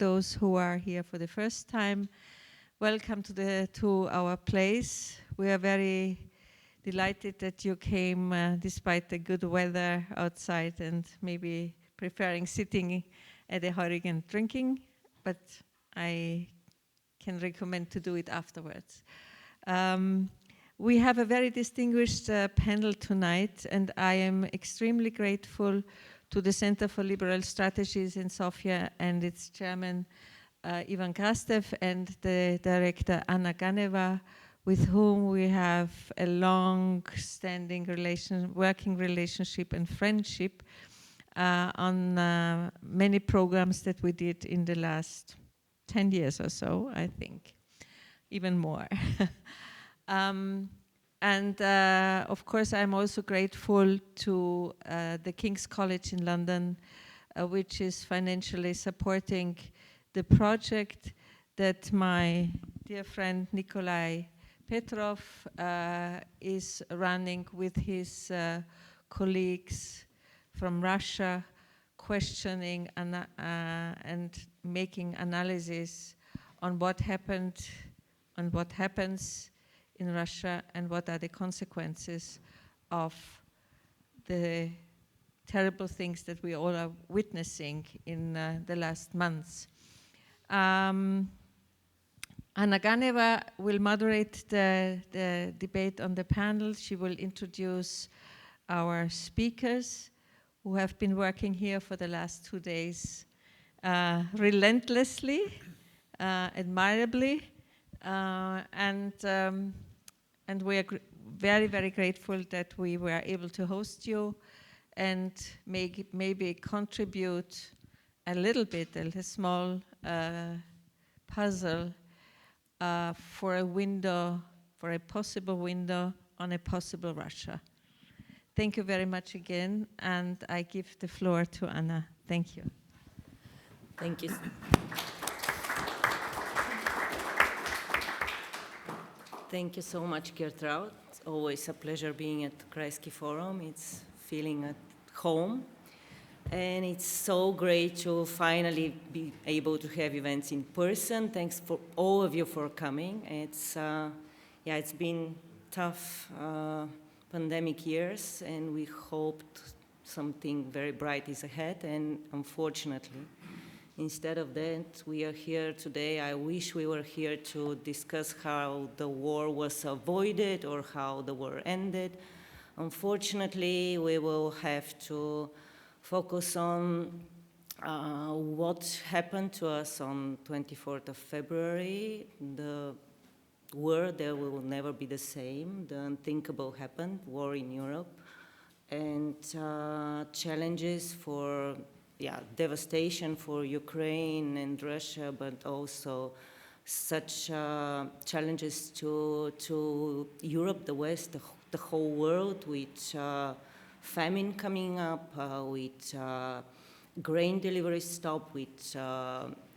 those who are here for the first time, welcome to our place. We are very delighted that you came despite the good weather outside and maybe preferring sitting at a Heurig and drinking, but I can recommend to do it afterwards. We have a very distinguished panel tonight, and I am extremely grateful to the Center for Liberal Strategies in Sofia and its chairman, Ivan Krastev, and the director, Anna Ganeva, with whom we have a long-standing working relationship and friendship on many programs that we did in the last 10 years or so, I think, even more. Of course, I'm also grateful to the King's College in London, which is financially supporting the project that my dear friend Nikolay Petrov is running with his colleagues from Russia, questioning and making analysis on what happened and what happens in Russia and what are the consequences of the terrible things that we all are witnessing in the last months. Anna Ganeva will moderate the debate on the panel. She will introduce our speakers who have been working here for the last 2 days relentlessly, admirably, and we are very, very grateful that we were able to host you and maybe contribute a little bit, a small puzzle for a possible window on a possible Russia. Thank you very much again, and I give the floor to Anna. Thank you. Thank you. Thank you so much, Gertraud. It's always a pleasure being at the Kreisky Forum. It's feeling at home. And it's so great to finally be able to have events in person. Thanks for all of you for coming. It's been tough pandemic years, and we hoped something very bright is ahead. And unfortunately, instead of that, we are here today. I wish we were here to discuss how the war was avoided or how the war ended. Unfortunately, we will have to focus on what happened to us on 24th of February. The world there will never be the same. The unthinkable happened, war in Europe, and challenges for devastation for Ukraine and Russia, but also such challenges to Europe, the West, the whole world, with famine coming up, with grain delivery stop, with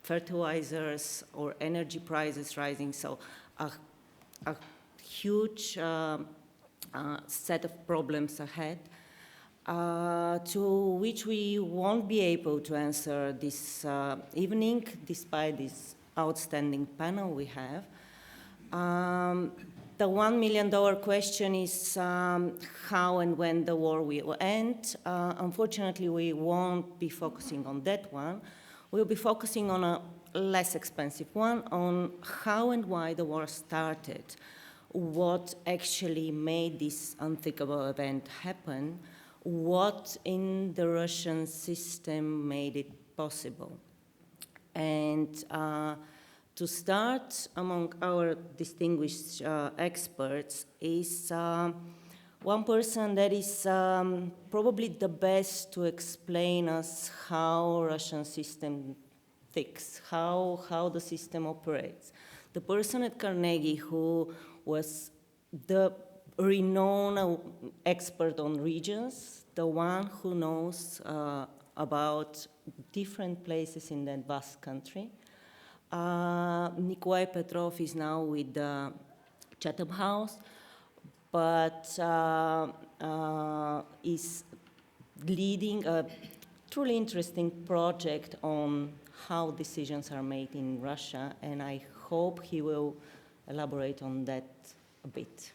fertilizers or energy prices rising. So a huge set of problems ahead. To which we won't be able to answer this evening, despite this outstanding panel we have. The $1 million question is how and when the war will end. Unfortunately, we won't be focusing on that one. We'll be focusing on a less expensive one, on how and why the war started, what actually made this unthinkable event happen, what in the Russian system made it possible. And to start, among our distinguished experts is one person that is probably the best to explain us how Russian system thinks, how the system operates. The person at Carnegie who was the renowned expert on regions, the one who knows about different places in that vast country. Nikolay Petrov is now with the Chatham House, but is leading a truly interesting project on how decisions are made in Russia, and I hope he will elaborate on that a bit.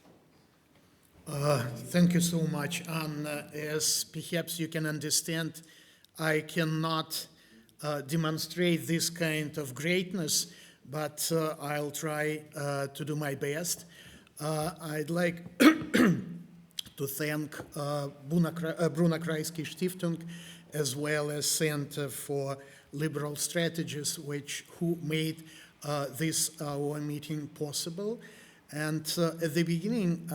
Thank you so much, Anne. As perhaps you can understand, I cannot demonstrate this kind of greatness, but I'll try to do my best. I'd like to thank Bruna Kreisky Stiftung, as well as Center for Liberal Strategies, who made this our meeting possible. And at the beginning,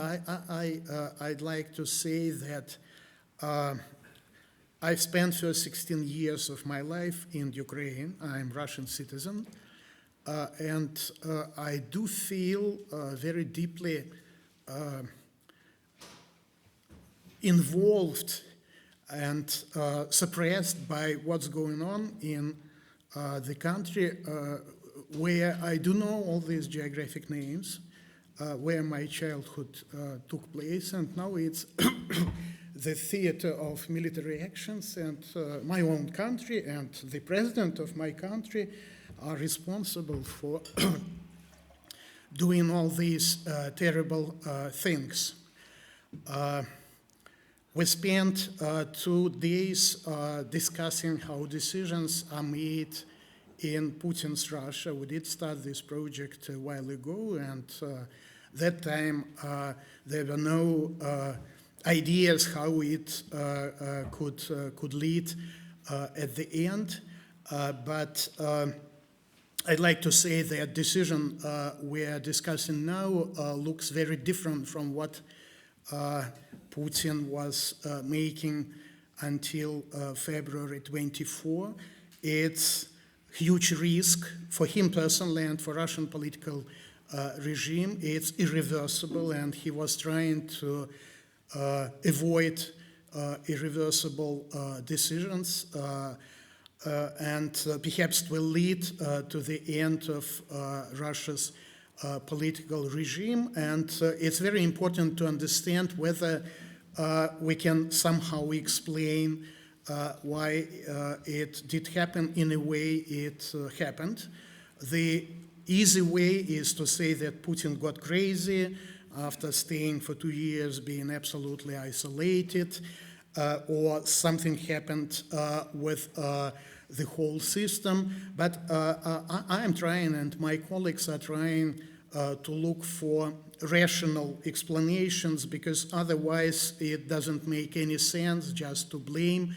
I'd like to say that I've spent first 16 years of my life in Ukraine. I'm Russian citizen, and I do feel very deeply involved and suppressed by what's going on in the country, where I do know all these geographic names, where my childhood took place, and now it's the theater of military actions, and my own country and the president of my country are responsible for doing all these terrible things. We spent 2 days discussing how decisions are made in Putin's Russia. We did start this project a while ago, and that time there were no ideas how it could lead at the end. But I'd like to say that decision we are discussing now looks very different from what Putin was making until February 24. It's huge risk for him personally and for Russian political regime. It's irreversible, and he was trying to avoid irreversible decisions, and perhaps it will lead to the end of Russia's political regime. And it's very important to understand whether we can somehow explain why it did happen in a way it happened. The easy way is to say that Putin got crazy after staying for 2 years, being absolutely isolated, or something happened with the whole system. But I am trying, and my colleagues are trying, to look for rational explanations, because otherwise it doesn't make any sense just to blame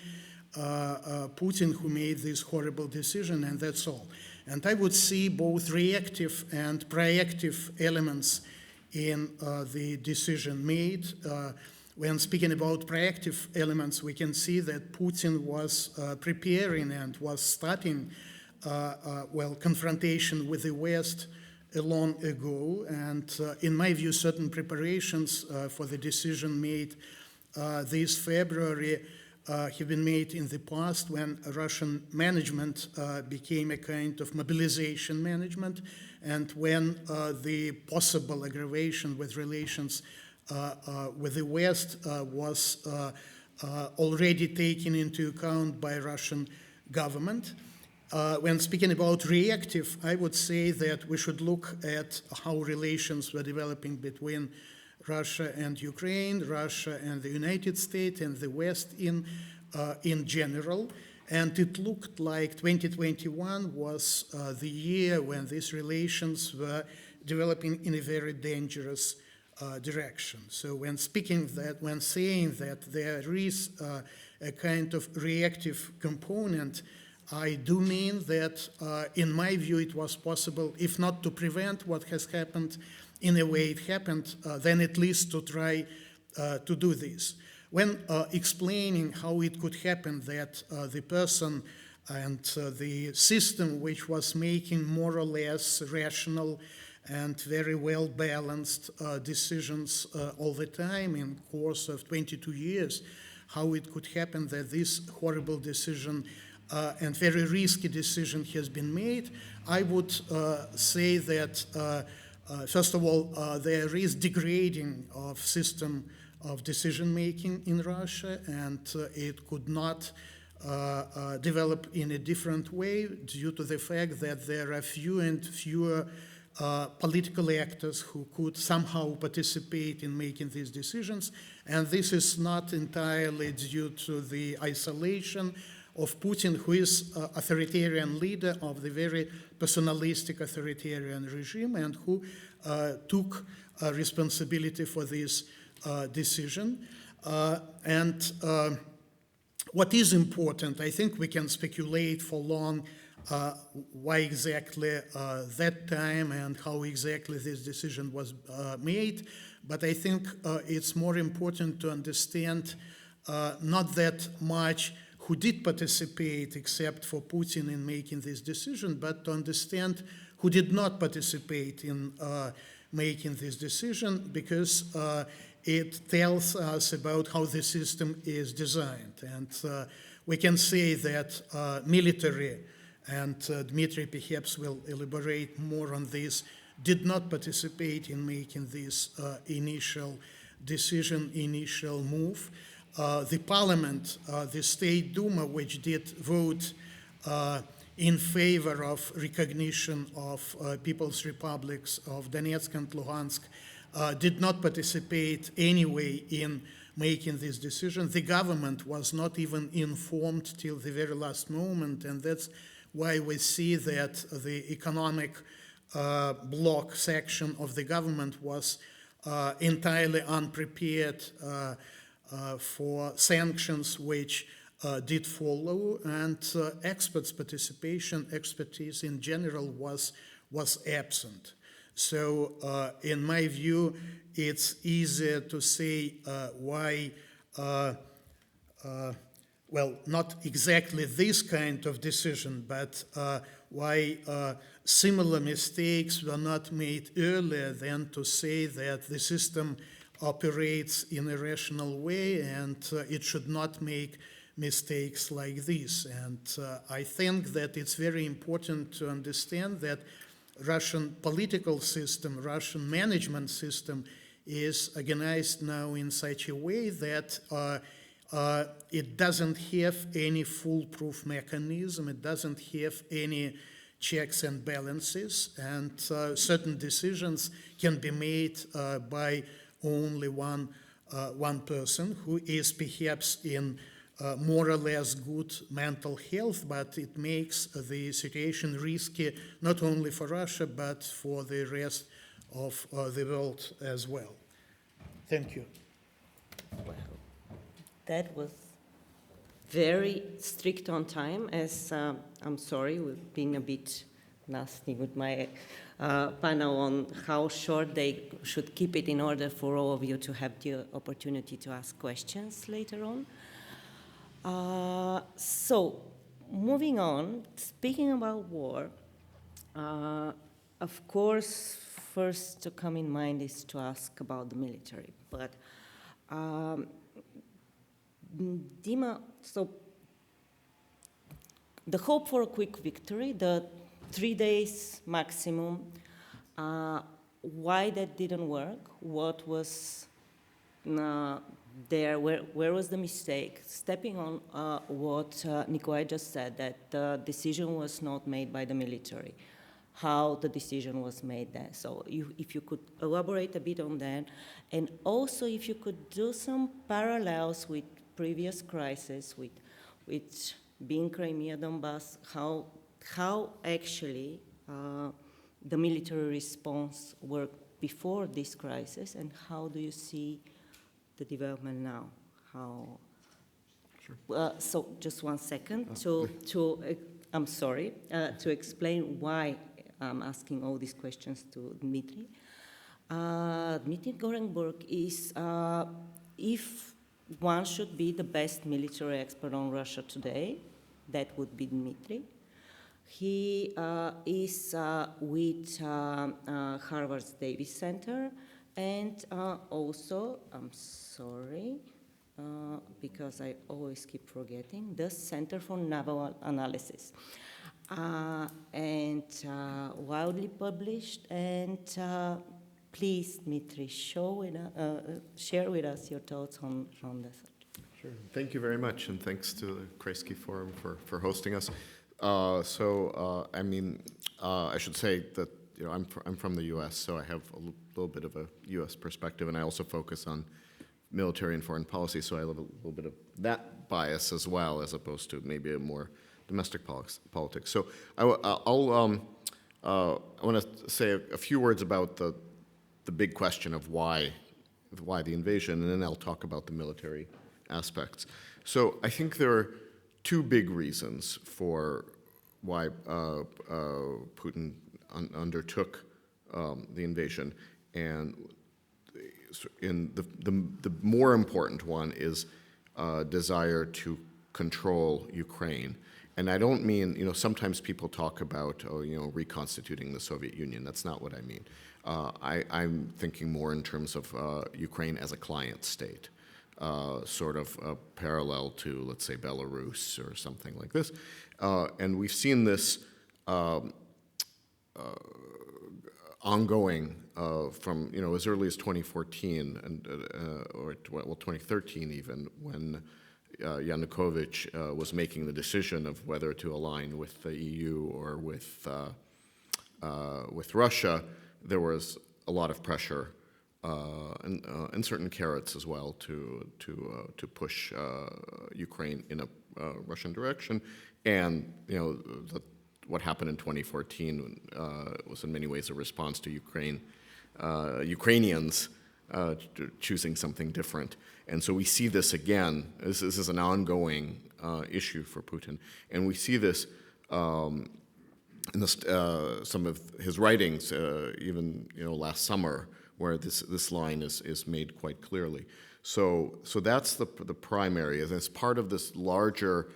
Putin, who made this horrible decision, and that's all. And I would see both reactive and proactive elements in the decision made. When speaking about proactive elements, we can see that Putin was preparing and was starting, confrontation with the West long ago. And in my view, certain preparations for the decision made this February have been made in the past, when Russian management became a kind of mobilization management, and when the possible aggravation with relations with the West was already taken into account by Russian government. When speaking about reactive, I would say that we should look at how relations were developing between Russia and Ukraine, Russia and the United States, and the West in general. And it looked like 2021 was the year when these relations were developing in a very dangerous direction. So when saying that there is a kind of reactive component, I do mean that, in my view, it was possible, if not to prevent what has happened in a way it happened, then at least to try to do this. When explaining how it could happen that the person and the system which was making more or less rational and very well-balanced decisions all the time in the course of 22 years, how it could happen that this horrible decision and very risky decision has been made, I would say that, first of all, there is degrading of system of decision-making in Russia, and it could not develop in a different way due to the fact that there are fewer and fewer political actors who could somehow participate in making these decisions. And this is not entirely due to the isolation of Putin, who is authoritarian leader of the very personalistic authoritarian regime and who took responsibility for this decision. What is important, I think we can speculate for long why exactly that time and how exactly this decision was made, but I think it's more important to understand not that much who did participate except for Putin in making this decision, but to understand who did not participate in making this decision, because it tells us about how the system is designed. And we can say that military, and Dmitry perhaps will elaborate more on this, did not participate in making this initial decision, initial move. The parliament, the State Duma, which did vote in favor of recognition of People's Republics of Donetsk and Luhansk, did not participate anyway in making this decision. The government was not even informed till the very last moment, and that's why we see that the economic bloc section of the government was entirely unprepared for sanctions which did follow, and experts' participation, expertise in general was absent. So in my view, it's easier to say why, well, not exactly this kind of decision, but why similar mistakes were not made earlier than to say that the system operates in a rational way and it should not make mistakes like this. And I think that it's very important to understand that Russian political system, Russian management system is organized now in such a way that it doesn't have any foolproof mechanism, it doesn't have any checks and balances, and certain decisions can be made by only one person who is perhaps in more or less good mental health, but it makes the situation risky not only for Russia but for the rest of the world as well. Thank you. Well, that was very strict on time, as I'm sorry with being a bit nasty with my panel on how short they should keep it in order for all of you to have the opportunity to ask questions later on. So, moving on, speaking about war, of course, first to come in mind is to ask about the military. But Dima, so the hope for a quick victory, the 3 days maximum, why that didn't work? What was there? Where was the mistake? Stepping on what Nikolay just said, that the decision was not made by the military. How the decision was made there. So if you could elaborate a bit on that, and also if you could do some parallels with previous crises, with being Crimea, Donbass, how actually the military response worked before this crisis, and how do you see the development now? How? Sure. So just 1 second I'm sorry, to explain why I'm asking all these questions to Dmitry. Dmitry Gorenberg is, if one should be the best military expert on Russia today, that would be Dmitry. He is with Harvard's Davis Center, and also, I'm sorry, because I always keep forgetting, the Center for Naval Analysis. And widely published, and please, Dmitry, share with us your thoughts on the subject. Sure. Thank you very much, and thanks to the Kreisky Forum for hosting us. I should say that I'm from the U.S., so I have a little bit of a U.S. perspective, and I also focus on military and foreign policy, so I have a little bit of that bias as well, as opposed to maybe a more domestic politics. So I want to say a few words about the big question of why the invasion, and then I'll talk about the military aspects. So I think there are two big reasons for why Putin undertook the invasion, and the more important one is desire to control Ukraine. And I don't mean, sometimes people talk about, reconstituting the Soviet Union. That's not what I mean. I'm thinking more in terms of Ukraine as a client state, sort of parallel to, let's say, Belarus or something like this. And we've seen this ongoing from as early as 2014 and or 2013 even, when Yanukovych was making the decision of whether to align with the EU or with Russia. There was a lot of pressure and certain carrots as well to push Ukraine in a Russian direction, and what happened in 2014 was in many ways a response to Ukrainians choosing something different. And so we see this again. This is an ongoing issue for Putin, and we see this in some of his writings, even last summer, where this line is made quite clearly. So that's the primary, as part of this larger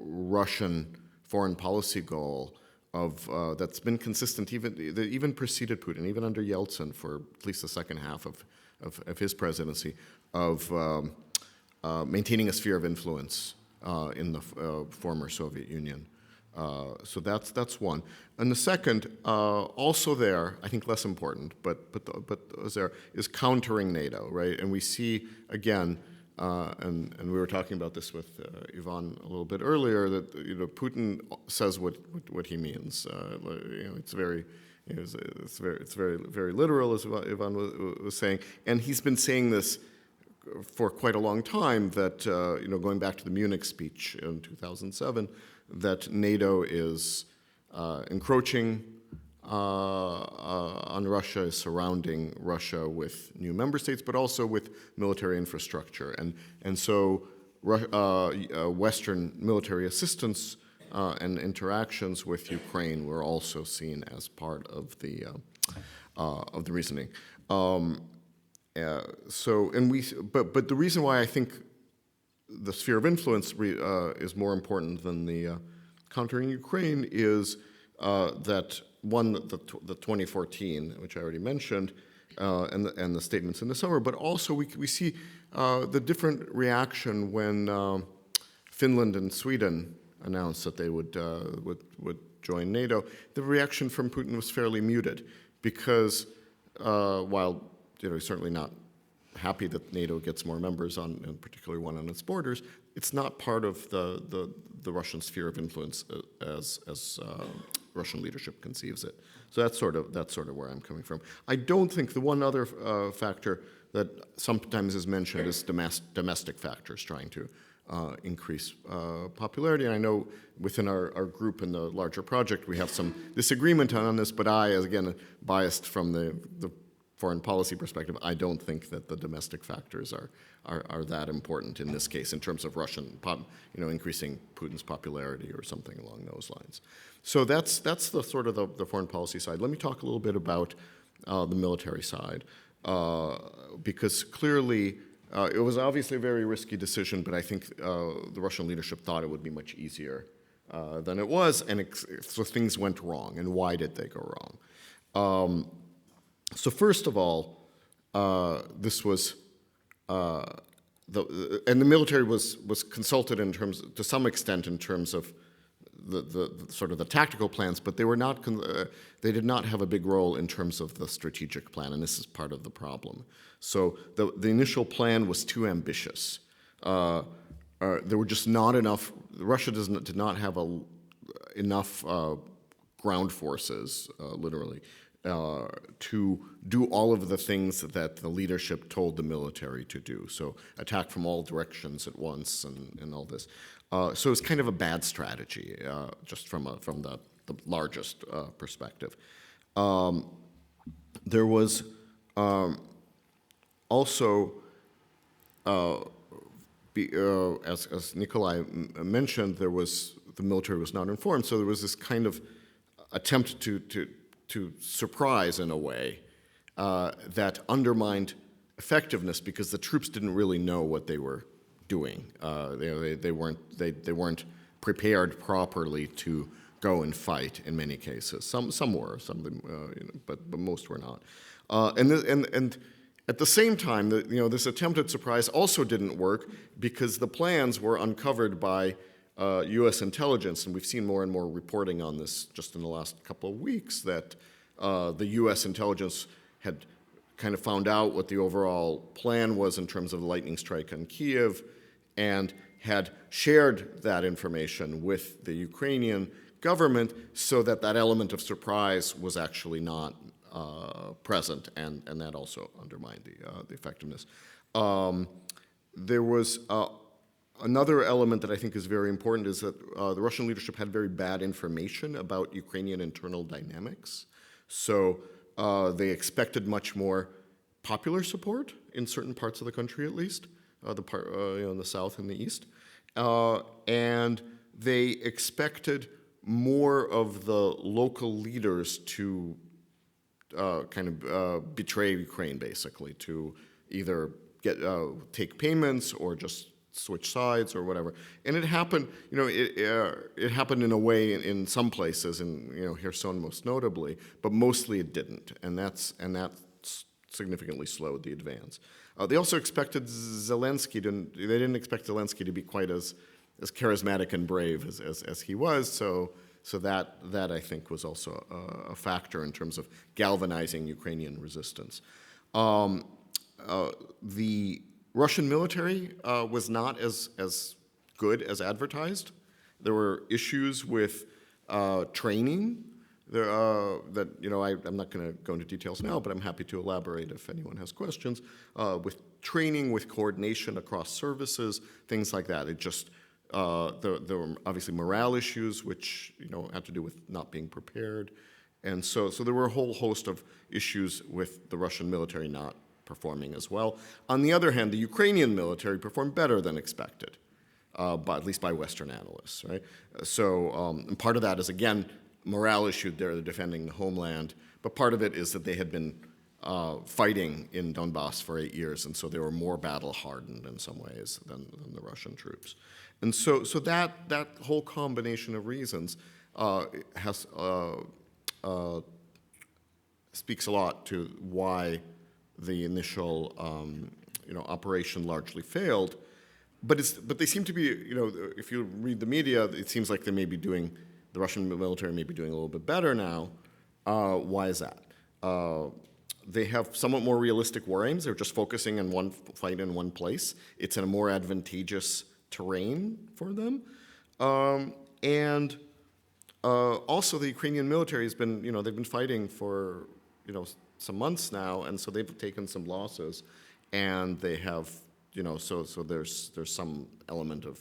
Russian foreign policy goal of that's been consistent that even preceded Putin, even under Yeltsin for at least the second half of his presidency, of maintaining a sphere of influence in the former Soviet Union. So that's one. And the second, also there, I think less important, but there is countering NATO, right? And we see again, and we were talking about this with Ivan a little bit earlier, that Putin says what he means. It's very literal, as Ivan was saying, and he's been saying this for quite a long time. That going back to the Munich speech in 2007, that NATO is encroaching on Russia, is surrounding Russia with new member states, but also with military infrastructure. And so Western military assistance and interactions with Ukraine were also seen as part of the reasoning. But the reason why I think the sphere of influence is more important than the countering Ukraine is that one, the 2014, which I already mentioned, and the statements in the summer, but also we see the different reaction when Finland and Sweden announced that they would join NATO. The reaction from Putin was fairly muted, because while he's certainly not happy that NATO gets more members, and particularly one on its borders, it's not part of the Russian sphere of influence as Russian leadership conceives it. So that's sort of where I'm coming from. I don't think the one other factor that sometimes is mentioned is domestic factors trying to increase popularity. And I know within our group in the larger project we have some disagreement on this, but I, as again biased from the foreign policy perspective, I don't think that the domestic factors are that important in this case in terms of Russian, increasing Putin's popularity or something along those lines. So that's the sort of the foreign policy side. Let me talk a little bit about the military side, because clearly it was obviously a very risky decision, but I think the Russian leadership thought it would be much easier than it was, and so things went wrong. And why did they go wrong? So first of all, this was, the military was consulted to some extent in terms of the sort of the tactical plans, but they were not. They did not have a big role in terms of the strategic plan, and this is part of the problem. So the initial plan was too ambitious. There were just not enough. Russia did not have enough ground forces, literally, to do all of the things that the leadership told the military to do. So attack from all directions at once and all this. So it's kind of a bad strategy, just from the largest perspective. There was also, as Nikolay mentioned, the military was not informed, so there was this kind of attempt to surprise, in a way, that undermined effectiveness because the troops didn't really know what they were doing. They weren't prepared properly to go and fight in many cases. Some were, but most were not. And at the same time, this attempted surprise also didn't work because the plans were uncovered by U.S. intelligence, and we've seen more and more reporting on this just in the last couple of weeks, that the U.S. intelligence had kind of found out what the overall plan was in terms of the lightning strike on Kyiv, and had shared that information with the Ukrainian government so that element of surprise was actually not present, and that also undermined the effectiveness. There was another element that I think is very important is that the Russian leadership had very bad information about Ukrainian internal dynamics. So they expected much more popular support in certain parts of the country, at least, in the south and the east. And they expected more of the local leaders to betray Ukraine, basically, to either take payments or just switch sides or whatever. And it happened, it happened in a way in some places, in Kherson most notably, but mostly it didn't, and that significantly slowed the advance. They also expected Zelensky they didn't expect Zelensky to be quite as charismatic and brave as he was, so that I think was also a factor in terms of galvanizing Ukrainian resistance. The Russian military was not as good as advertised. There were issues with training. I'm not going to go into details now, but I'm happy to elaborate if anyone has questions. With training, with coordination across services, things like that. There were obviously morale issues, which had to do with not being prepared, and so there were a whole host of issues with the Russian military not performing as well. On the other hand, the Ukrainian military performed better than expected, at least by Western analysts, right? So and part of that is, again, morale issue. They're defending the homeland, but part of it is that they had been fighting in Donbass for 8 years, and so they were more battle-hardened in some ways than the Russian troops. And so that whole combination of reasons speaks a lot to why the initial operation largely failed. But they seem to be, if you read the media, it seems like the Russian military may be doing a little bit better now. Why is that? They have somewhat more realistic war aims. They're just focusing on one fight in one place. It's in a more advantageous terrain for them. And also the Ukrainian military has been, they've been fighting for, some months now, and so they've taken some losses, and they have, so there's some element of,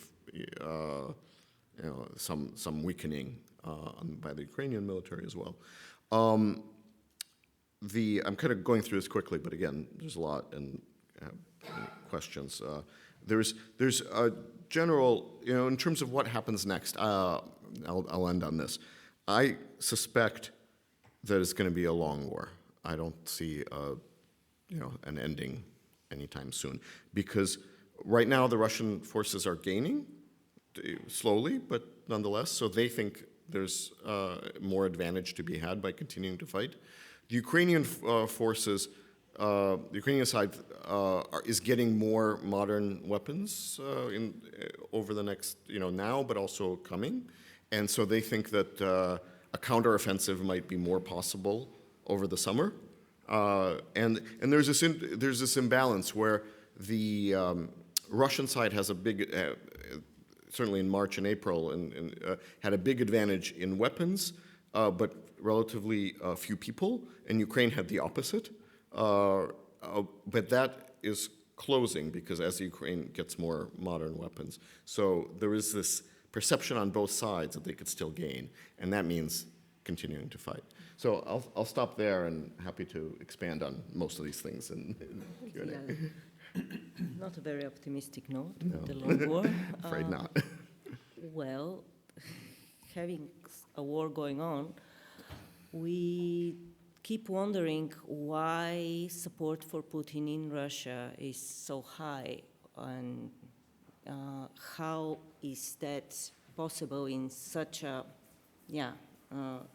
some weakening by the Ukrainian military as well. I'm kind of going through this quickly, but again, there's a lot and questions. There's a general, in terms of what happens next. I'll end on this. I suspect that it's going to be a long war. I don't see an ending anytime soon, because right now the Russian forces are gaining slowly, but nonetheless. So they think there's more advantage to be had by continuing to fight. The Ukrainian forces, the Ukrainian side is getting more modern weapons over the next, now, but also coming. and so they think that a counteroffensive might be more possible over the summer. And there's this imbalance where the Russian side has a big, certainly in March and April, had a big advantage in weapons, but relatively few people, and Ukraine had the opposite. But that is closing because as Ukraine gets more modern weapons. So there is this perception on both sides that they could still gain, and that means continuing to fight. So I'll stop there and happy to expand on most of these things in Q&A. Yeah. Not a very optimistic note, No. the long war. Afraid not. Well, having a war going on, we keep wondering why support for Putin in Russia is so high, and how is that possible in such a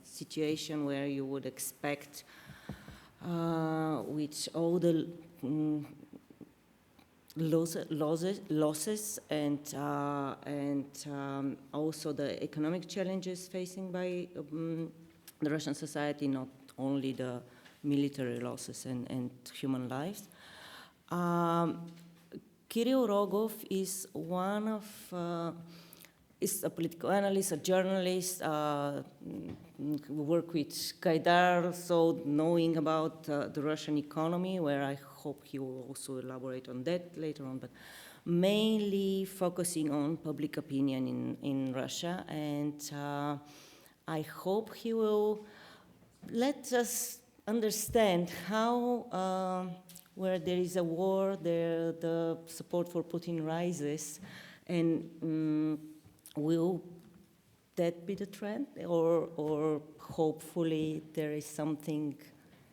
situation where you would expect, with all the losses and also the economic challenges facing by the Russian society, not only the military losses and human lives. Kirill Rogov is one of is a political analyst, a journalist, work with Gaidar, so knowing about the Russian economy, where I hope he will also elaborate on that later on, but mainly focusing on public opinion in Russia. And I hope he will let us understand how, where there is a war, the support for Putin rises, and will that be the trend, or hopefully there is something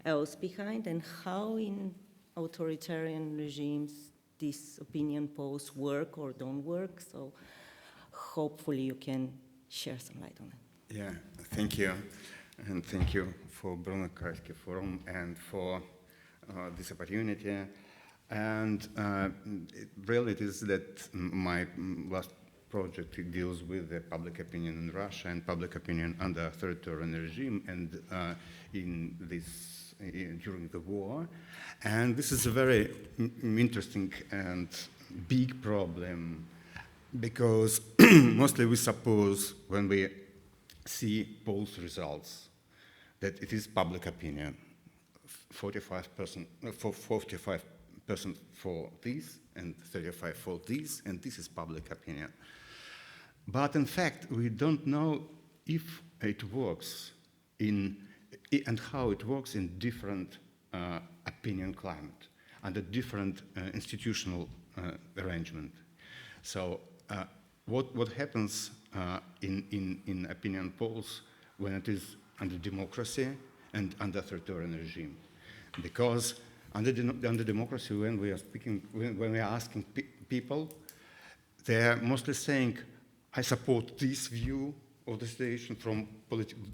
else behind, and how in authoritarian regimes these opinion polls work or don't work? So hopefully you can share some light on it. Yeah, thank you. And thank you for Bruno Kreisky Forum and for this opportunity. And really it is that my last project deals with the public opinion in Russia and public opinion under authoritarian regime and during the war. And this is a very interesting and big problem because mostly we suppose when we see polls results that it is public opinion, 45% for this and 35% for this, and this is public opinion. But in fact, we don't know if it works and how it works in different opinion climate under different institutional arrangement. So what happens in opinion polls when it is under democracy and under authoritarian regime? Because under democracy, when we are asking people, they are mostly saying, I support this view of the situation from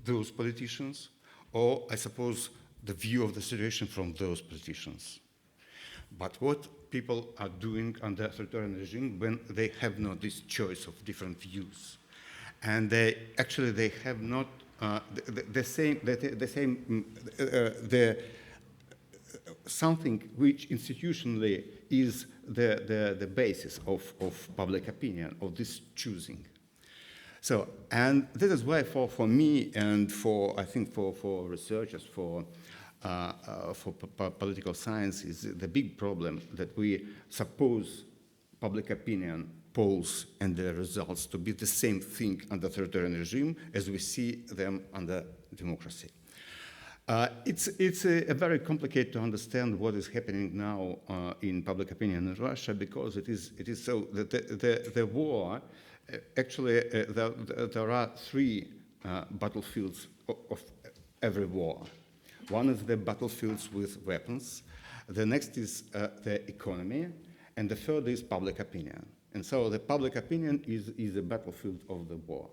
those politicians, or I suppose the view of the situation from those politicians. But what people are doing under authoritarian regime when they have not this choice of different views, and they have not something which institutionally is the basis of public opinion, of this choosing. So, and this is why for me and I think for researchers, for political science, is the big problem that we suppose public opinion polls and the results to be the same thing under authoritarian regime as we see them under democracy. It's a very complicated to understand what is happening now in public opinion in Russia, because it is so that the war, actually there are three battlefields of every war. One is the battlefields with weapons, the next is the economy, and the third is public opinion. And so the public opinion is the battlefield of the war.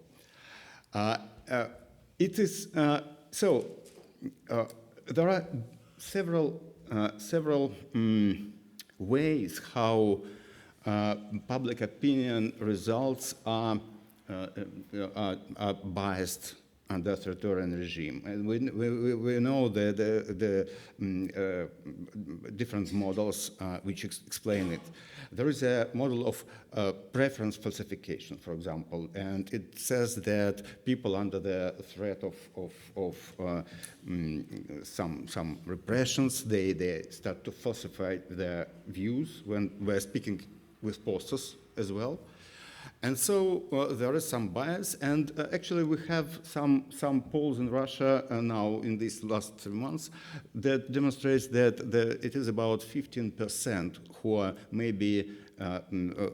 There are several ways how public opinion results are are biased under authoritarian regime. And we know the different models which explain it. There is a model of preference falsification, for example, and it says that people under the threat of some repressions, they start to falsify their views when we're speaking with posters as well. And so there is some bias, and actually we have some polls in Russia now in these last 3 months that demonstrates that it is about 15% who are maybe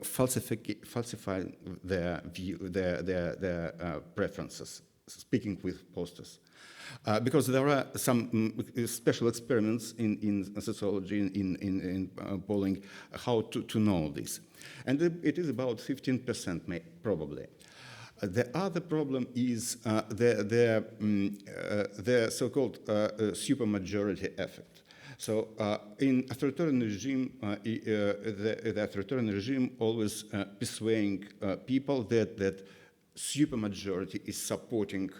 falsify their view, their preferences, speaking with posters. Because there are some special experiments in sociology, in polling, how to know this. And it is about 15% probably. The other problem is the so-called supermajority effect. So in authoritarian regime, the authoritarian regime always persuading people that supermajority is supporting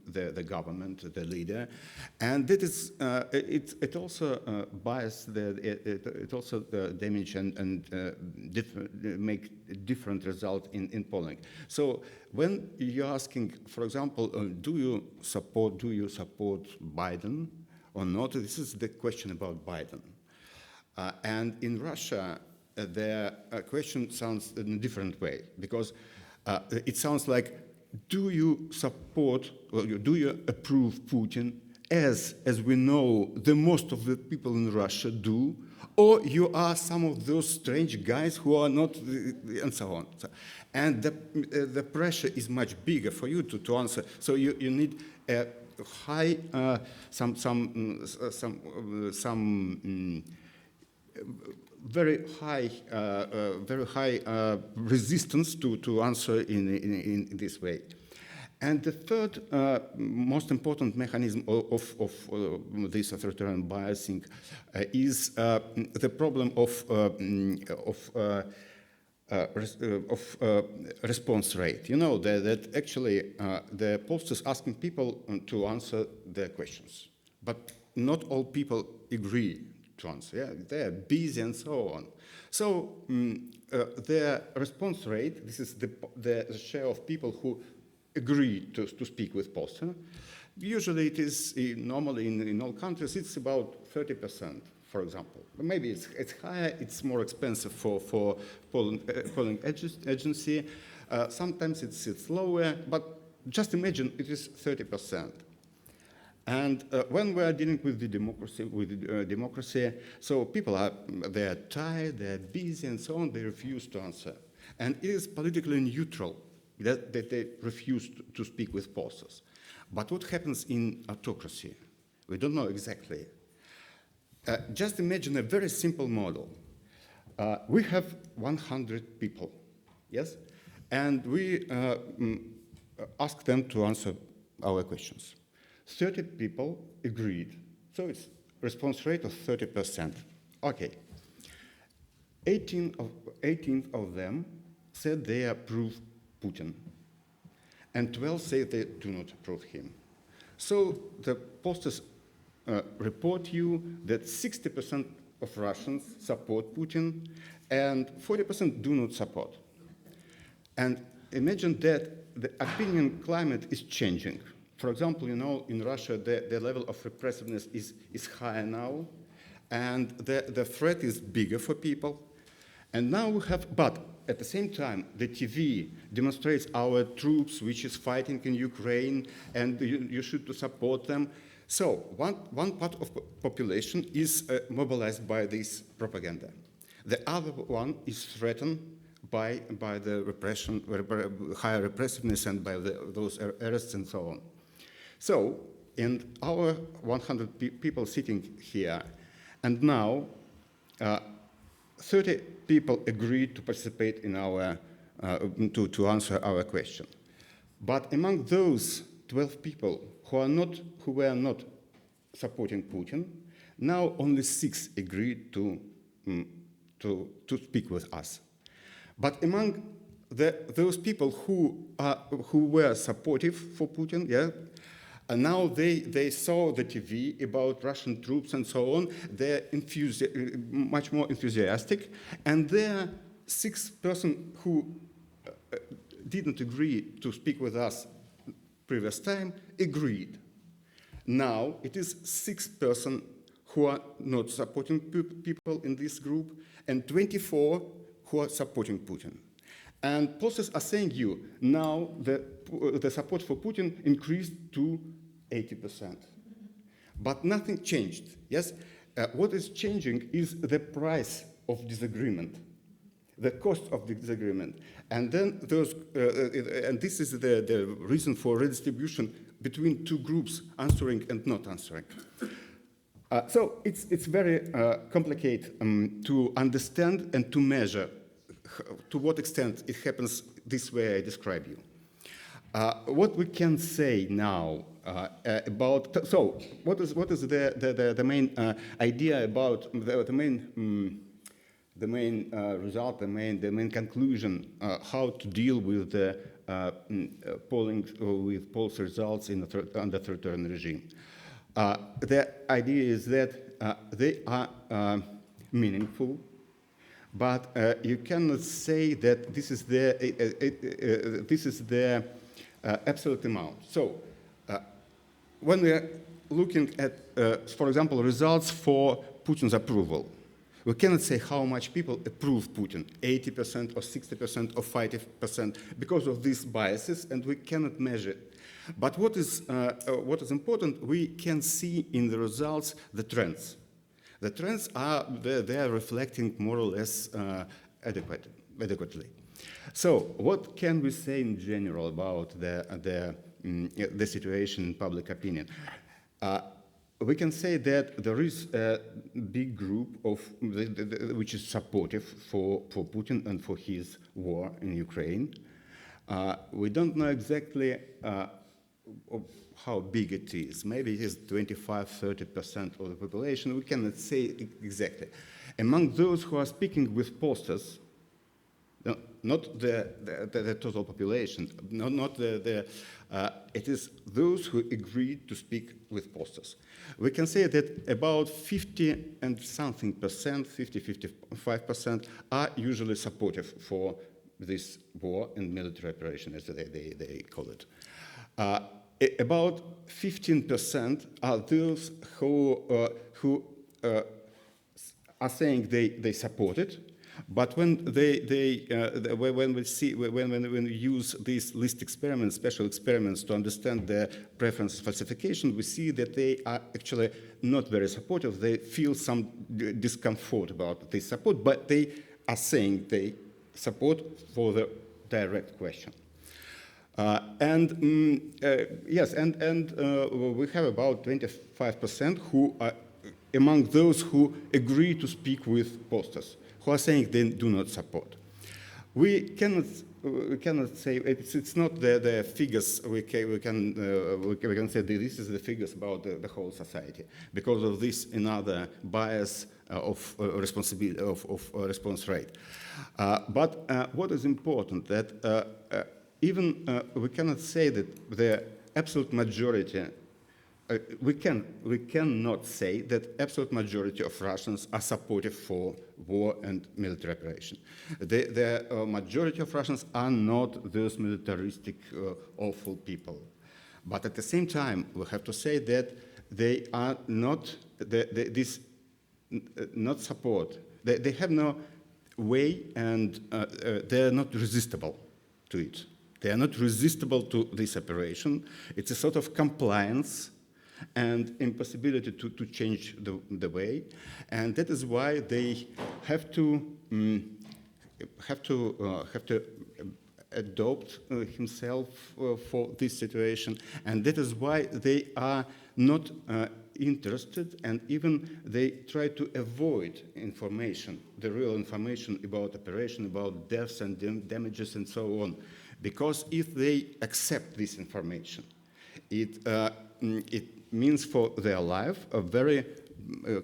the government, the leader, and that is it also bias it also damage and make different result in polling. So when you're asking, for example, do you support Biden or not? This is the question about Biden, and in Russia the question sounds in a different way, because it sounds like, do you support, or do you approve Putin, as we know the most of the people in Russia do, or you are some of those strange guys who are not, and so on. And the pressure is much bigger for you to answer. So you need a high, very high resistance to answer in this way. And the third most important mechanism of this authoritarian biasing is the problem of response rate. You know that actually the pollsters asking people to answer their questions, but not all people agree to answer. Yeah, they're busy and so on. So their response rate, this is the share of people who agree to speak with poster. Usually it is, normally in all countries, it's about 30%, for example. Maybe it's higher, it's more expensive for polling agency. Sometimes it's lower, but just imagine it is 30%. And when we are dealing with the democracy, so people they're tired, they're busy, and so on. They refuse to answer, and it is politically neutral that they refuse to speak with posters. But what happens in autocracy? We don't know exactly. Just imagine a very simple model. We have 100 people, yes, and we ask them to answer our questions. 30 people agreed, so it's response rate of 30%. Okay. 18 of them said they approve Putin, and 12 say they do not approve him. So the pollsters report you that 60% of Russians support Putin, and 40% do not support. And imagine that the opinion climate is changing. For example, you know, in Russia, the level of repressiveness is higher now, and the threat is bigger for people. And now we have, but at the same time, the TV demonstrates our troops, which is fighting in Ukraine, and you should support them. So one part of population is mobilized by this propaganda. The other one is threatened by the repression, higher repressiveness, and by those arrests and so on. So, in our 100 people sitting here, and now 30 people agreed to participate in our, to answer our question. But among those 12 people who were not supporting Putin, now only 6 agreed to speak with us. But among those people who were supportive for Putin, yeah, and now they saw the TV about Russian troops and so on. They're much more enthusiastic, and there are 6% who didn't agree to speak with us previous time, agreed. Now it is 6% who are not supporting people in this group, and 24 who are supporting Putin. And pollsters are saying you, now the support for Putin increased to 80%. But nothing changed, yes? What is changing is the price of disagreement, the cost of the disagreement. And then and this is the reason for redistribution between two groups, answering and not answering. So it's very complicated to understand and to measure to what extent it happens this way I describe you. What we can say now about, so what is the main idea about the main result, the main conclusion, how to deal with the polling, with polls results in under authoritarian regime? The idea is that they are meaningful, but you cannot say that this is the absolute amount. So when we are looking at, for example, results for Putin's approval, we cannot say how much people approve Putin, 80% or 60% or 50%, because of these biases, and we cannot measure it. But what is important, we can see in the results the trends. The trends are, they are reflecting more or less adequately. So what can we say in general about the situation in public opinion? We can say that there is a big group of which is supportive for Putin and for his war in Ukraine. We don't know exactly how big it is. Maybe it is 25–30% of the population. We cannot say exactly. Among those who are speaking with posters, not the total population, it is those who agreed to speak with posters. We can say that about 50–55% are usually supportive for this war and military operation, as they call it. About 15% are those who are saying they support it, but when we use these list experiments, special experiments to understand the preference falsification, we see that they are actually not very supportive. They feel some discomfort about this support, but they are saying they support for the direct question. Yes, and we have about 25% who are among those who agree to speak with posters, who are saying they do not support. We cannot say it's not the figures. We can say that this is the figures about the whole society because of this another bias of responsibility of response rate. But what is important that even we cannot say that the absolute majority. We cannot say that absolute majority of Russians are supportive for war and military operation. The majority of Russians are not those militaristic, awful people. But at the same time, we have to say that they are not not support. They have no way, and they are not resistible to it. They are not resistible to this operation. It's a sort of compliance and impossibility to change the way, and that is why they have to adopt himself for this situation, and that is why they are not interested, and even they try to avoid information, the real information about operation, about deaths and damages and so on, because if they accept this information, it means for their life a very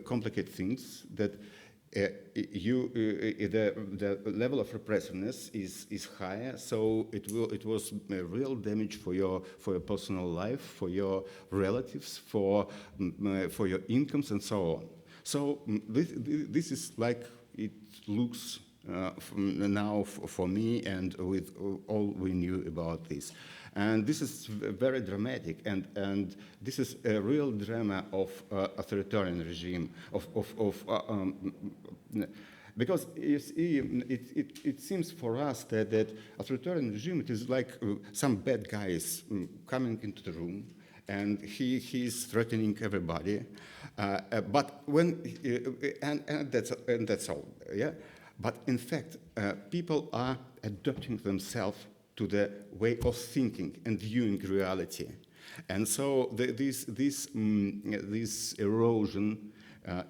complicated things that the level of repressiveness is higher, so it was a real damage for your personal life, for your relatives, for your incomes and so on. So this is like it looks now for me and with all we knew about this. And this is very dramatic, and this is a real drama of authoritarian regime, because you see, it seems for us that authoritarian regime, it is like some bad guys coming into the room, and he is threatening everybody, but when and that's all, yeah. But in fact, people are adapting themselves to the way of thinking and viewing reality, and so this erosion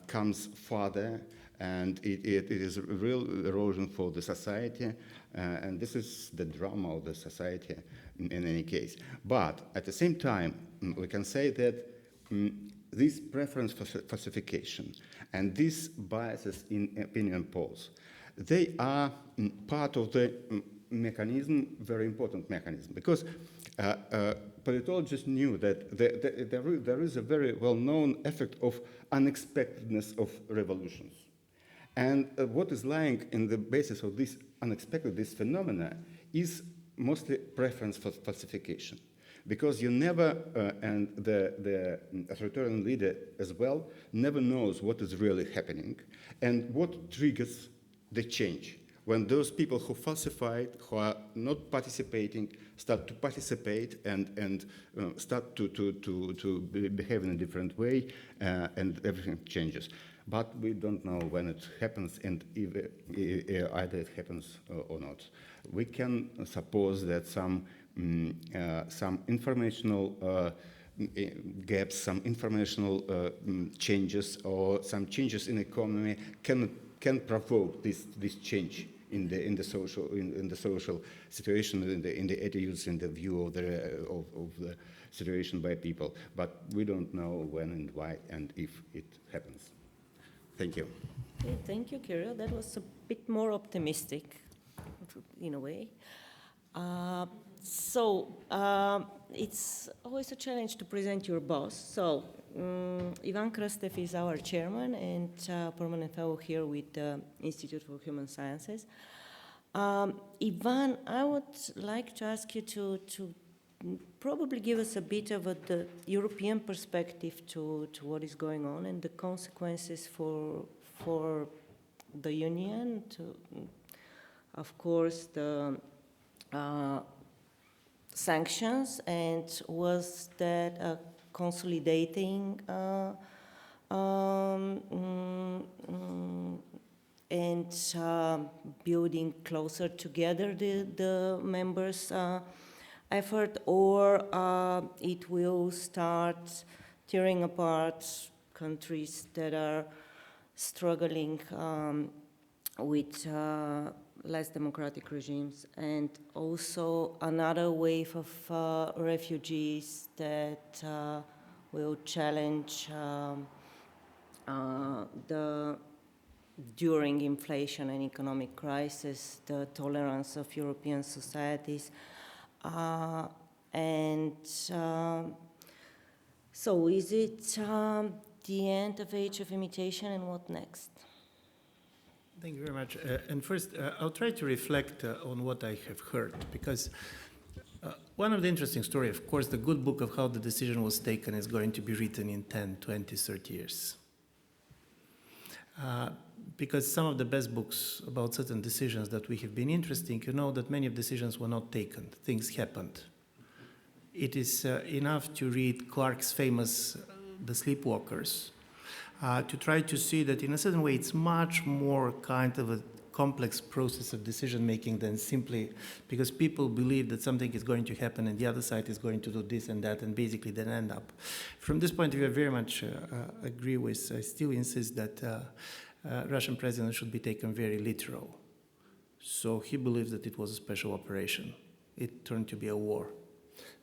comes further, and it is a real erosion for the society, and this is the drama of the society in any case. But at the same time, we can say that this preference for falsification and these biases in opinion polls, they are part of the mechanism, very important mechanism, because politologists knew that there is a very well-known effect of unexpectedness of revolutions. And what is lying in the basis of this this phenomena, is mostly preference for falsification. Because you never, and the authoritarian leader as well, never knows what is really happening and what triggers the change. When those people who falsified, who are not participating, start to participate and start to behave in a different way, and everything changes. But we don't know when it happens, and either it happens or not. We can suppose that some informational gaps, some informational changes, or some changes in economy can provoke this change in the social situation, in the attitudes, in the view of the situation by people. But we don't know when and why and if it happens. Thank you. Okay, thank you, Kirill. That was a bit more optimistic, in a way. It's always a challenge to present your boss. So, Ivan Krastev is our chairman and permanent fellow here with the Institute for Human Sciences. Ivan, I would like to ask you to probably give us a bit of the European perspective to what is going on and the consequences for the Union, of course, the sanctions, and was that a consolidating and building closer together the members' effort, or it will start tearing apart countries that are struggling with less democratic regimes, and also another wave of refugees that will challenge during inflation and economic crisis, the tolerance of European societies. So is it the end of Age of Imitation, and what next? Thank you very much. And first, I'll try to reflect on what I have heard, because one of the interesting stories, of course, the good book of how the decision was taken is going to be written in 10, 20, 30 years. Because some of the best books about certain decisions that we have been interesting, you know that many of decisions were not taken. Things happened. It is enough to read Clarke's famous The Sleepwalkers to try to see that in a certain way it's much more kind of a complex process of decision-making than simply because people believe that something is going to happen and the other side is going to do this and that, and basically then end up. From this point of view, I very much agree with, I still insist that Russian president should be taken very literal. So he believes that it was a special operation. It turned to be a war.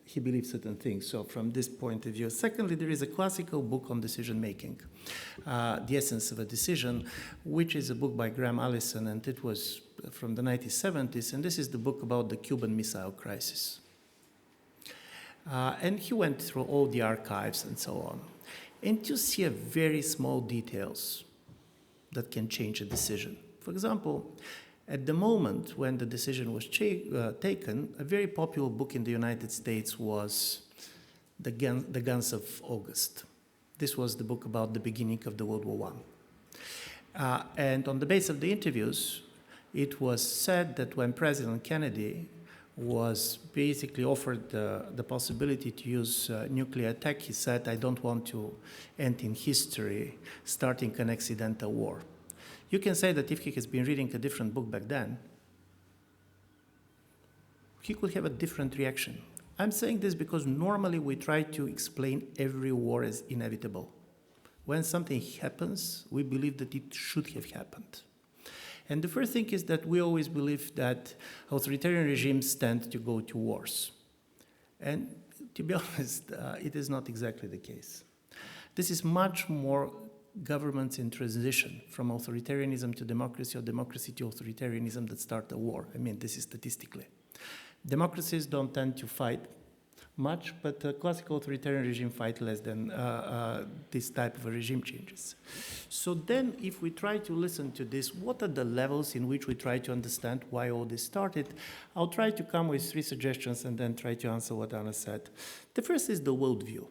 he believes certain things. So from this point of view. Secondly, there is a classical book on decision making, The Essence of a Decision, which is a book by Graham Allison, and it was from the 1970s, and this is the book about the Cuban Missile Crisis. And he went through all the archives and so on. And you see very small details that can change a decision. For example, at the moment when the decision was taken, a very popular book in the United States was The Guns of August. This was the book about the beginning of the World War I. And on the basis of the interviews, it was said that when President Kennedy was basically offered the possibility to use nuclear attack, he said, I don't want to end in history starting an accidental war. You can say that if he has been reading a different book back then, he could have a different reaction. I'm saying this because normally we try to explain every war as inevitable. When something happens, we believe that it should have happened. And the first thing is that we always believe that authoritarian regimes tend to go to wars. And to be honest, it is not exactly the case. This is much more governments in transition from authoritarianism to democracy or democracy to authoritarianism that start a war. I mean, this is statistically. Democracies don't tend to fight much, but classical authoritarian regime fight less than this type of a regime changes. So then if we try to listen to this, what are the levels in which we try to understand why all this started? I'll try to come with 3 suggestions and then try to answer what Anna said. The first is the worldview.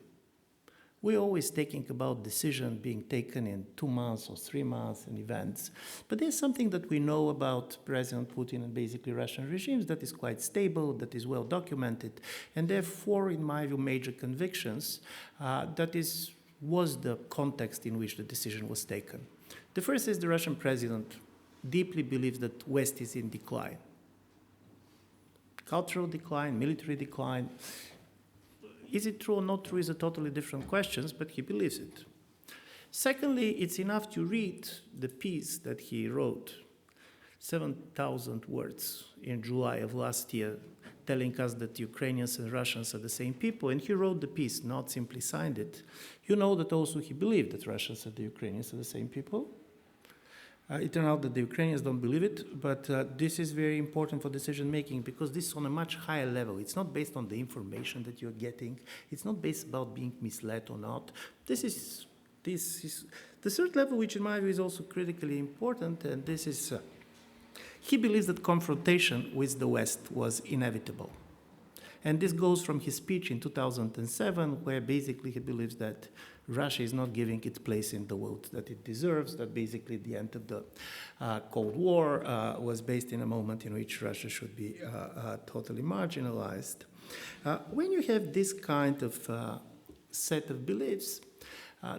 We're always thinking about decision being taken in 2 months or 3 months and events. But there's something that we know about President Putin and basically Russian regimes that is quite stable, that is well documented. And therefore, in my view, major convictions, was the context in which the decision was taken. The first is the Russian president deeply believes that West is in decline. Cultural decline, military decline. Is it true or not true is a totally different question, but he believes it. Secondly, it's enough to read the piece that he wrote, 7,000 words in July of last year, telling us that Ukrainians and Russians are the same people, and he wrote the piece, not simply signed it. You know that also he believed that Russians and the Ukrainians are the same people. It turned out that the Ukrainians don't believe it, but this is very important for decision-making because this is on a much higher level. It's not based on the information that you're getting. It's not based about being misled or not. This is the third level, which in my view is also critically important, and this is, he believes that confrontation with the West was inevitable. And this goes from his speech in 2007, where basically he believes that Russia is not giving its place in the world that it deserves, that basically the end of the Cold War was based in a moment in which Russia should be totally marginalized. When you have this kind of set of beliefs,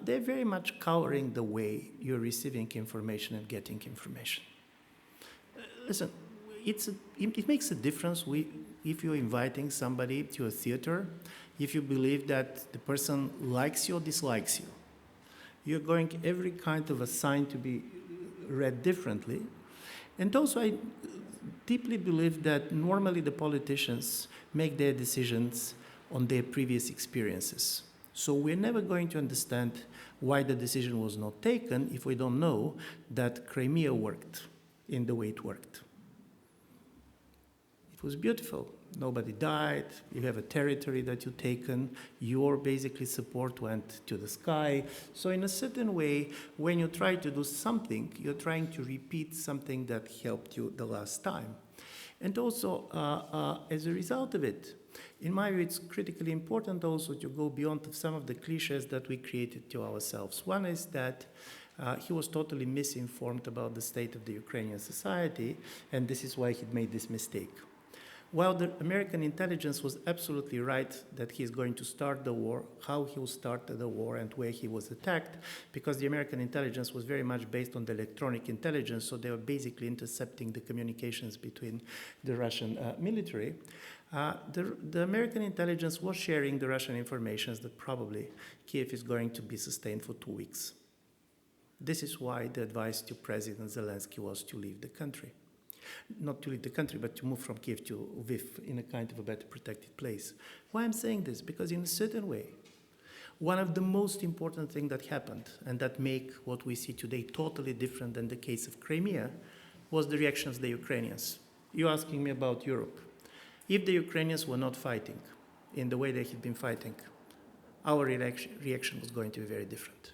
they're very much coloring the way you're receiving information and getting information. Listen, it makes a difference if you're inviting somebody to a theater, if you believe that the person likes you or dislikes you. You're going every kind of a sign to be read differently. And also I deeply believe that normally the politicians make their decisions on their previous experiences. So we're never going to understand why the decision was not taken if we don't know that Crimea worked in the way it worked. It was beautiful. Nobody died. You have a territory that you've taken. Your basically support went to the sky. So in a certain way, when you try to do something, you're trying to repeat something that helped you the last time. And also, as a result of it, in my view, it's critically important also to go beyond some of the cliches that we created to ourselves. One is that he was totally misinformed about the state of the Ukrainian society, and this is why he made this mistake. While the American intelligence was absolutely right that he's going to start the war, how he will start the war and where he was attacked, because the American intelligence was very much based on the electronic intelligence, so they were basically intercepting the communications between the Russian military. The American intelligence was sharing the Russian information that probably Kiev is going to be sustained for 2 weeks. This is why the advice to President Zelensky was to leave the country. Not to leave the country, but to move from Kiev to Lviv in a kind of a better protected place. Why I'm saying this? Because in a certain way, one of the most important things that happened and that make what we see today totally different than the case of Crimea was the reaction of the Ukrainians. You're asking me about Europe. If the Ukrainians were not fighting in the way they had been fighting, our reaction was going to be very different.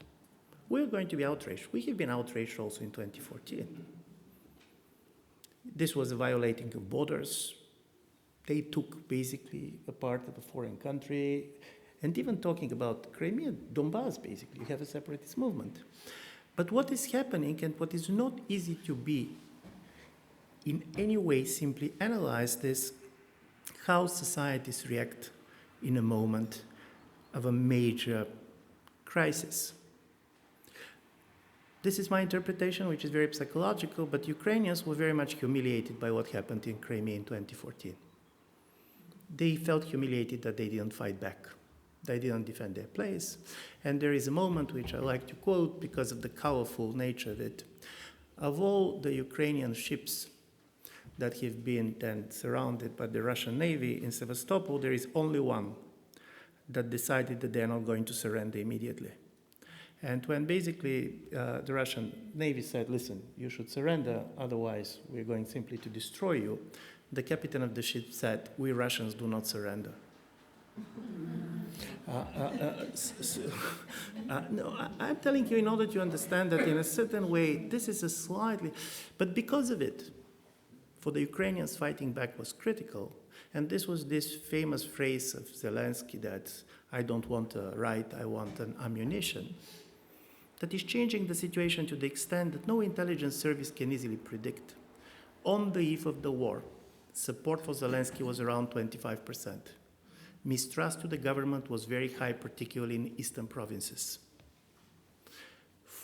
We're going to be outraged. We have been outraged also in 2014. This was a violating of borders. They took basically a part of a foreign country. And even talking about Crimea, Donbass, basically, you have a separatist movement. But what is happening and what is not easy to be in any way simply analyzed is how societies react in a moment of a major crisis. This is my interpretation, which is very psychological, but Ukrainians were very much humiliated by what happened in Crimea in 2014. They felt humiliated that they didn't fight back. They didn't defend their place. And there is a moment which I like to quote because of the colorful nature of it. Of all the Ukrainian ships that have been then surrounded by the Russian Navy in Sevastopol, there is only one that decided that they're not going to surrender immediately. And when basically the Russian Navy said, listen, you should surrender, otherwise we're going simply to destroy you, the captain of the ship said, we Russians do not surrender. No, I'm telling you in order to understand that in a certain way, this is a slightly, but because of it, for the Ukrainians, fighting back was critical. And this was this famous phrase of Zelensky that I don't want a right, I want an ammunition, that is changing the situation to the extent that no intelligence service can easily predict. On the eve of the war, support for Zelensky was around 25%. Mistrust to the government was very high, particularly in eastern provinces.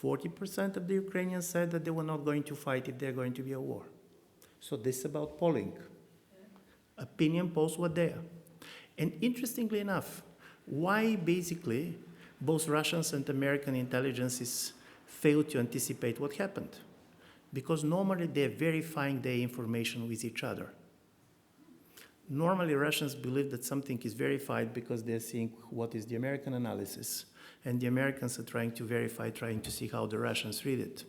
40% of the Ukrainians said that they were not going to fight if there's going to be a war. So this is about polling. Opinion polls were there. And interestingly enough, why basically both Russians and American intelligences failed to anticipate what happened? Because normally they're verifying their information with each other. Normally Russians believe that something is verified because they're seeing what is the American analysis, and the Americans are trying to verify, trying to see how the Russians read it.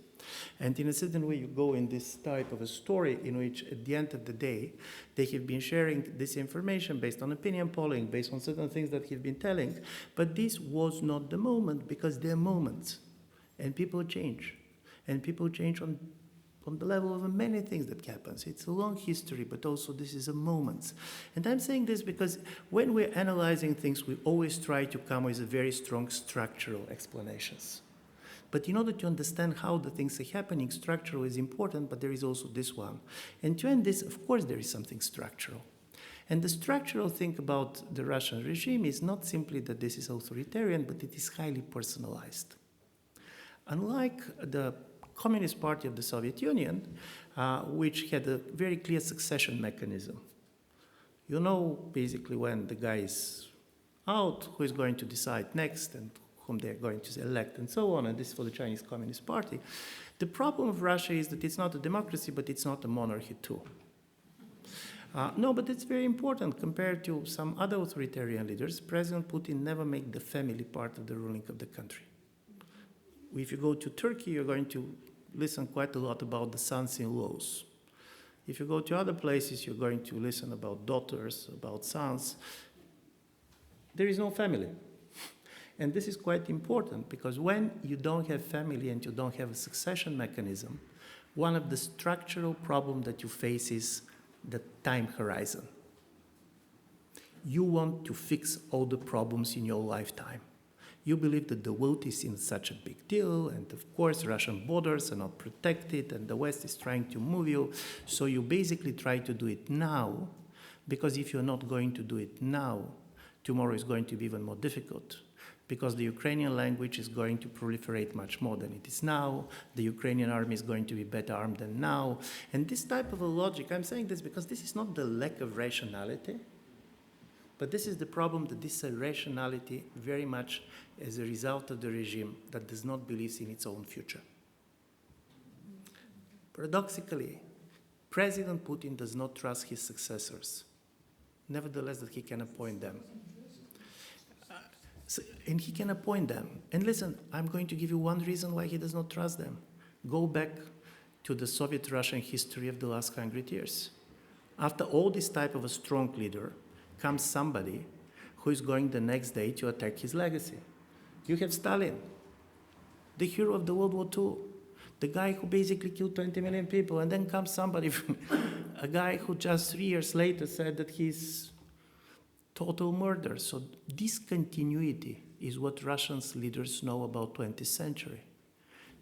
And in a certain way, you go in this type of a story in which, at the end of the day, they have been sharing this information based on opinion polling, based on certain things that have been telling. But this was not the moment, because there are moments, and people change. And people change on the level of many things that happens. It's a long history, but also this is a moment. And I'm saying this because when we're analyzing things, we always try to come with a very strong structural explanations. But in order to understand how the things are happening, structural is important, but there is also this one. And to end this, of course, there is something structural. And the structural thing about the Russian regime is not simply that this is authoritarian, but it is highly personalized. Unlike the Communist Party of the Soviet Union, which had a very clear succession mechanism. You know, basically, when the guy is out, who is going to decide next, and whom they're going to elect, and so on, and this is for the Chinese Communist Party. The problem of Russia is that it's not a democracy, but it's not a monarchy too. No, but it's very important compared to some other authoritarian leaders. President Putin never made the family part of the ruling of the country. If you go to Turkey, you're going to listen quite a lot about the sons-in-laws. If you go to other places, you're going to listen about daughters, about sons. There is no family. And this is quite important because when you don't have family and you don't have a succession mechanism, one of the structural problems that you face is the time horizon. You want to fix all the problems in your lifetime. You believe that the world is in such a big deal, and of course Russian borders are not protected, and the West is trying to move you, so you basically try to do it now, because if you're not going to do it now, tomorrow is going to be even more difficult. Because the Ukrainian language is going to proliferate much more than it is now. The Ukrainian army is going to be better armed than now. And this type of a logic, I'm saying this because this is not the lack of rationality, but this is the problem that this irrationality very much as a result of the regime that does not believe in its own future. Paradoxically, President Putin does not trust his successors. Nevertheless, that he can appoint them. And he can appoint them. And listen, I'm going to give you one reason why he does not trust them. Go back to the Soviet-Russian history of the last 100 years. After all this type of a strong leader comes somebody who is going the next day to attack his legacy. You have Stalin, the hero of the World War II, the guy who basically killed 20 million people, and then comes somebody, a guy who just 3 years later said that he's total murder. So discontinuity is what Russian leaders know about 20th century.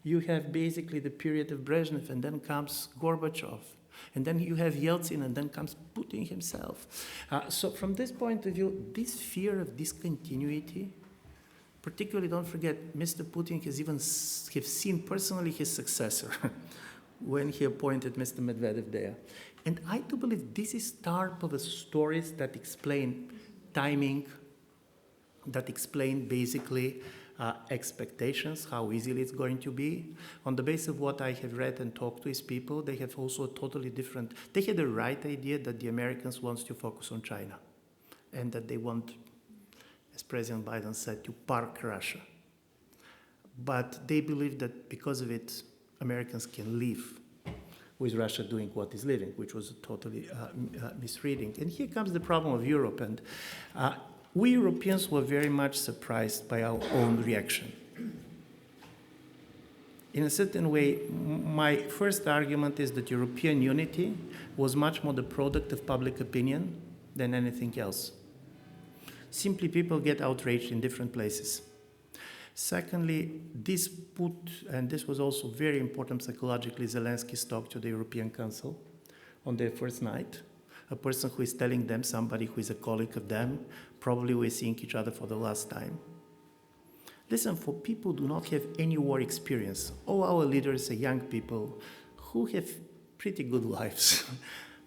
You have basically the period of Brezhnev, and then comes Gorbachev. And then you have Yeltsin, and then comes Putin himself. So from this point of view, this fear of discontinuity, particularly don't forget, Mr. Putin has even seen personally his successor when he appointed Mr. Medvedev there. And I do believe this is part of the stories that explain timing, that explain basically expectations, how easily it's going to be. On the basis of what I have read and talked to his people, they have also a totally different, they had the right idea that the Americans want to focus on China and that they want, as President Biden said, to park Russia. But they believe that because of it, Americans can live with Russia doing what is living, which was totally misreading. And here comes the problem of Europe. And we Europeans were very much surprised by our own reaction. In a certain way, my first argument is that European unity was much more the product of public opinion than anything else. Simply, people get outraged in different places. Secondly, this put, and this was also very important psychologically, Zelensky's talk to the European Council on their first night. A person who is telling them, somebody who is a colleague of them, probably we're seeing each other for the last time. Listen, for people who do not have any war experience, all our leaders are young people who have pretty good lives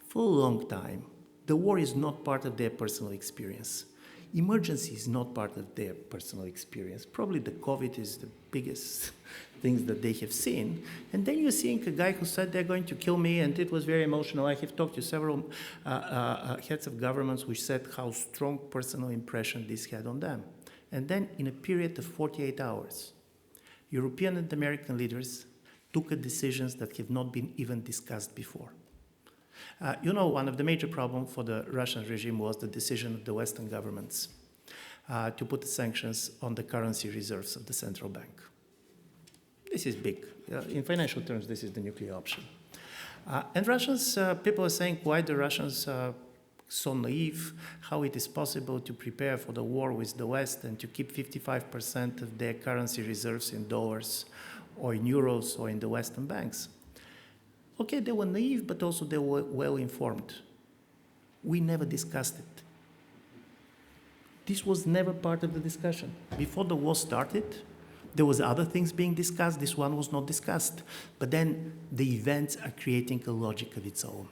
for a long time. The war is not part of their personal experience. Emergency is not part of their personal experience. Probably the COVID is the biggest things that they have seen. And then you're seeing a guy who said they're going to kill me, and it was very emotional. I have talked to several heads of governments which said how strong personal impression this had on them. And then in a period of 48 hours, European and American leaders took decisions that have not been even discussed before. One of the major problems for the Russian regime was the decision of the Western governments to put the sanctions on the currency reserves of the central bank. This is big. In financial terms, this is the nuclear option. And Russians, people are saying, why the Russians are so naive, how it is possible to prepare for the war with the West and to keep 55% of their currency reserves in dollars or in euros or in the Western banks. Okay, they were naive, but also they were well-informed. We never discussed it. This was never part of the discussion. Before the war started, there was other things being discussed. This one was not discussed. But then the events are creating a logic of its own.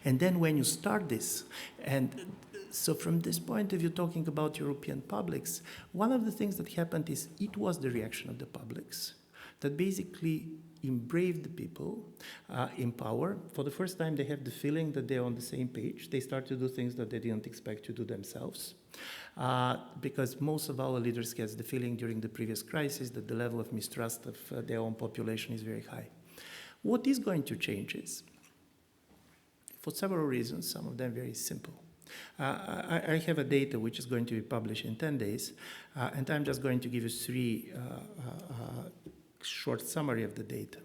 And then when you start this, and so from this point of view, talking about European publics, one of the things that happened is it was the reaction of the publics that basically embraced the people in power. For the first time, they have the feeling that they're on the same page. They start to do things that they didn't expect to do themselves. Because most of our leaders get the feeling during the previous crisis that the level of mistrust of their own population is very high. What is going to change is, for several reasons, some of them very simple. I have a data which is going to be published in 10 days, and I'm just going to give you three short summary of the data.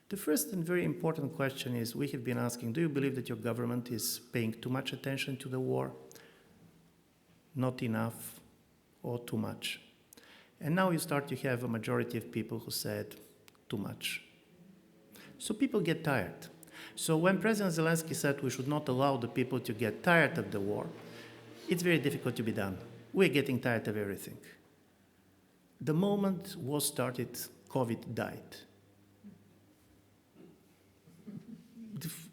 The first and very important question is, we have been asking, do you believe that your government is paying too much attention to the war, not enough, or too much? And now you start to have a majority of people who said too much. So people get tired. So when President Zelensky said we should not allow the people to get tired of the war, it's very difficult to be done. We're getting tired of everything. The moment war started, COVID died.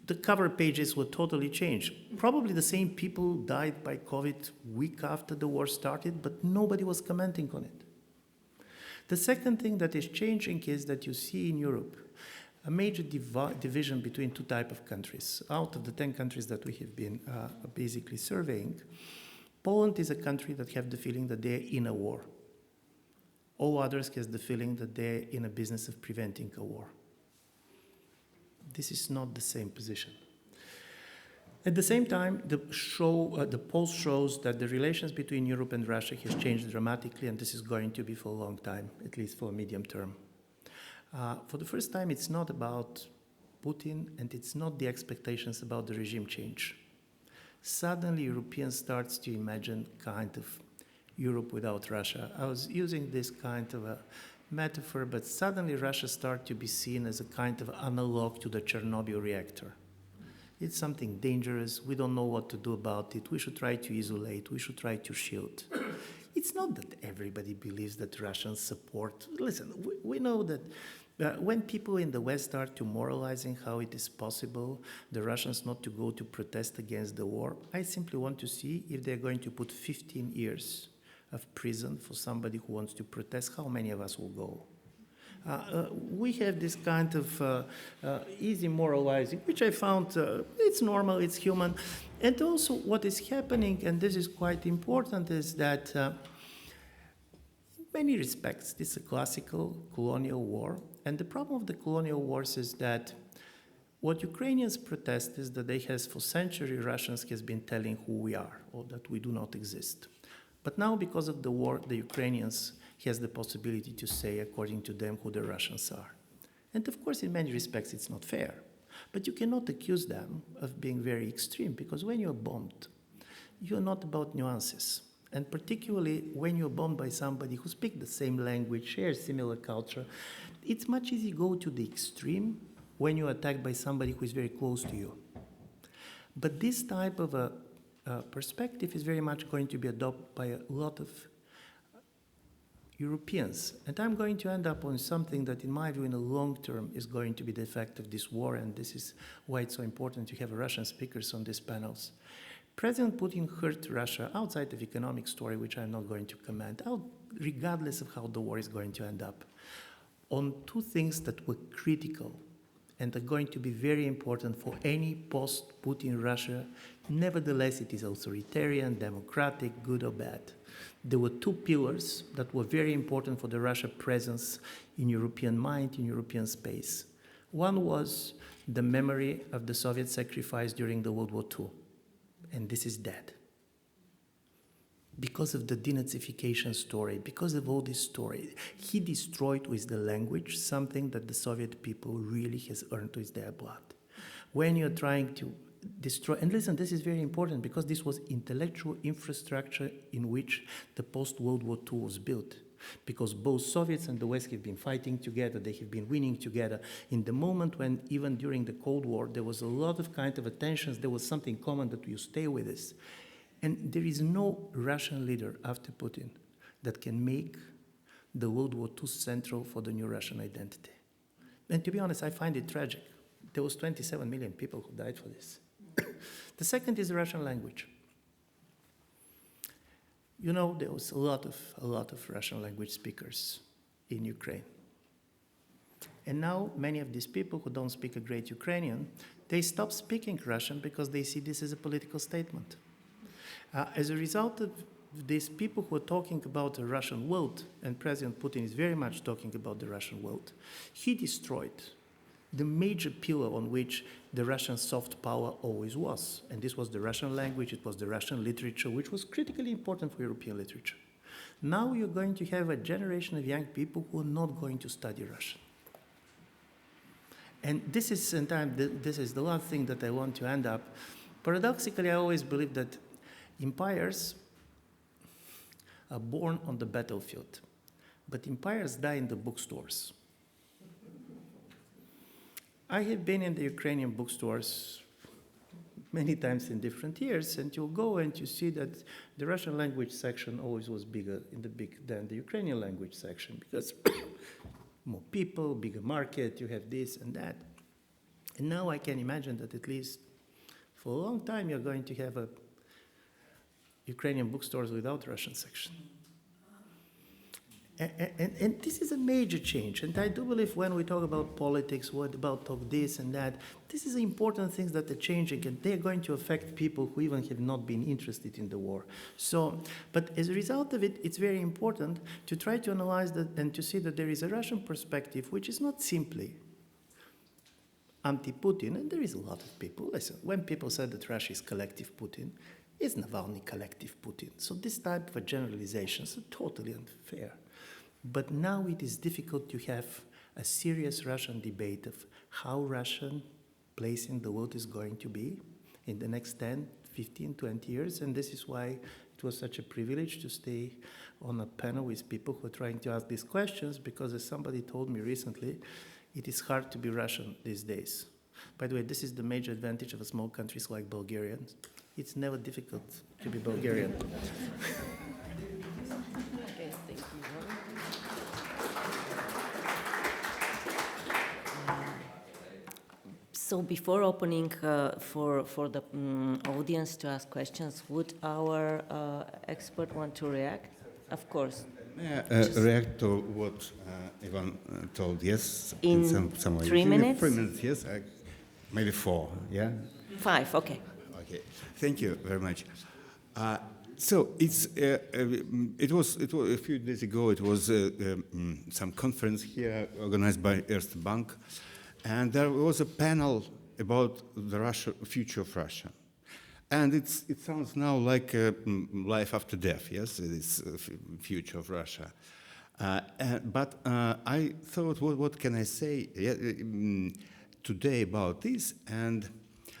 The cover pages were totally changed. Probably the same people died by COVID week after the war started, but nobody was commenting on it. The second thing that is changing is that you see in Europe a major division between two types of countries. Out of the 10 countries that we have been basically surveying, Poland is a country that have the feeling that they're in a war. All others has the feeling that they're in a business of preventing a war. This is not the same position. At the same time, the poll shows that the relations between Europe and Russia has changed dramatically, and this is going to be for a long time, at least for a medium term. For the first time, it's not about Putin, and it's not the expectations about the regime change. Suddenly, Europeans start to imagine kind of Europe without Russia. I was using this kind of a metaphor, but suddenly Russia starts to be seen as a kind of analog to the Chernobyl reactor. It's something dangerous. We don't know what to do about it. We should try to isolate. We should try to shield. It's not that everybody believes that Russians support. Listen, we know that when people in the West start to moralizing how it is possible the Russians not to go to protest against the war, I simply want to see if they're going to put 15 years of prison for somebody who wants to protest, how many of us will go? We have this kind of easy moralizing, which I found it's normal, it's human. And also what is happening, and this is quite important, is that in many respects, this is a classical colonial war. And the problem of the colonial wars is that what Ukrainians protest is that they has, for centuries, Russians has been telling who we are, or that we do not exist. But now, because of the war, the Ukrainians has the possibility to say, according to them, who the Russians are. And of course, in many respects, it's not fair. But you cannot accuse them of being very extreme, because when you're bombed, you're not about nuances. And particularly when you're bombed by somebody who speaks the same language, shares similar culture, it's much easier to go to the extreme when you're attacked by somebody who is very close to you. But this type of a perspective is very much going to be adopted by a lot of Europeans. And I'm going to end up on something that, in my view, in the long term is going to be the effect of this war, and this is why it's so important to have Russian speakers on these panels. President Putin hurt Russia outside of economic story, which I'm not going to comment, regardless of how the war is going to end up, on two things that were critical and are going to be very important for any post-Putin Russia. Nevertheless, it is authoritarian, democratic, good or bad. There were two pillars that were very important for the Russia presence in European mind, in European space. One was the memory of the Soviet sacrifice during the World War II, and this is dead. Because of the denazification story, because of all this story, he destroyed with the language something that the Soviet people really has earned with their blood. When you're trying to destroy, and listen, this is very important because this was intellectual infrastructure in which the post-World War II was built. Because both Soviets and the West have been fighting together, they have been winning together. In the moment when, even during the Cold War, there was a lot of kind of tensions, there was something common that you stay with us. And there is no Russian leader after Putin that can make the World War II central for the new Russian identity. And to be honest, I find it tragic. There was 27 million people who died for this. The second is the Russian language. You know, there was a lot of Russian language speakers in Ukraine. And now many of these people who don't speak a great Ukrainian, they stop speaking Russian because they see this as a political statement. As a result of these people who are talking about the Russian world, and President Putin is very much talking about the Russian world, he destroyed the major pillar on which the Russian soft power always was. And this was the Russian language, it was the Russian literature, which was critically important for European literature. Now you're going to have a generation of young people who are not going to study Russian. And this is the last thing that I want to end up. Paradoxically, I always believe that empires are born on the battlefield, but empires die in the bookstores. I have been in the Ukrainian bookstores many times in different years, and you'll go and you see that the Russian language section always was bigger than the Ukrainian language section, because more people, bigger market, you have this and that. And now I can imagine that at least for a long time you're going to have a Ukrainian bookstores without Russian section. And this is a major change. And I do believe when we talk about politics, what about talk this and that, this is important things that are changing, and they're going to affect people who even have not been interested in the war. So, but as a result of it, it's very important to try to analyze that and to see that there is a Russian perspective, which is not simply anti-Putin, and there is a lot of people. Listen, when people said that Russia is collective Putin, is Navalny collective Putin? So this type of generalizations are totally unfair. But now it is difficult to have a serious Russian debate of how Russian place in the world is going to be in the next 10, 15, 20 years. And this is why it was such a privilege to stay on a panel with people who are trying to ask these questions, because as somebody told me recently, it is hard to be Russian these days. By the way, this is the major advantage of small countries like Bulgaria. It's never difficult to be Bulgarian. Okay, thank you. So before opening for the audience to ask questions, would our expert want to react? Of course. React to what Ivan told, yes? In some way. 3 minutes? 3 minutes, yes. Maybe 4, yeah? 5, okay. Okay, thank you very much. So it was a few days ago. It was some conference here organized by Erste Bank, and there was a panel about the future of Russia. And it sounds now like life after death, yes, this future of Russia. But I thought, what can I say today about this? And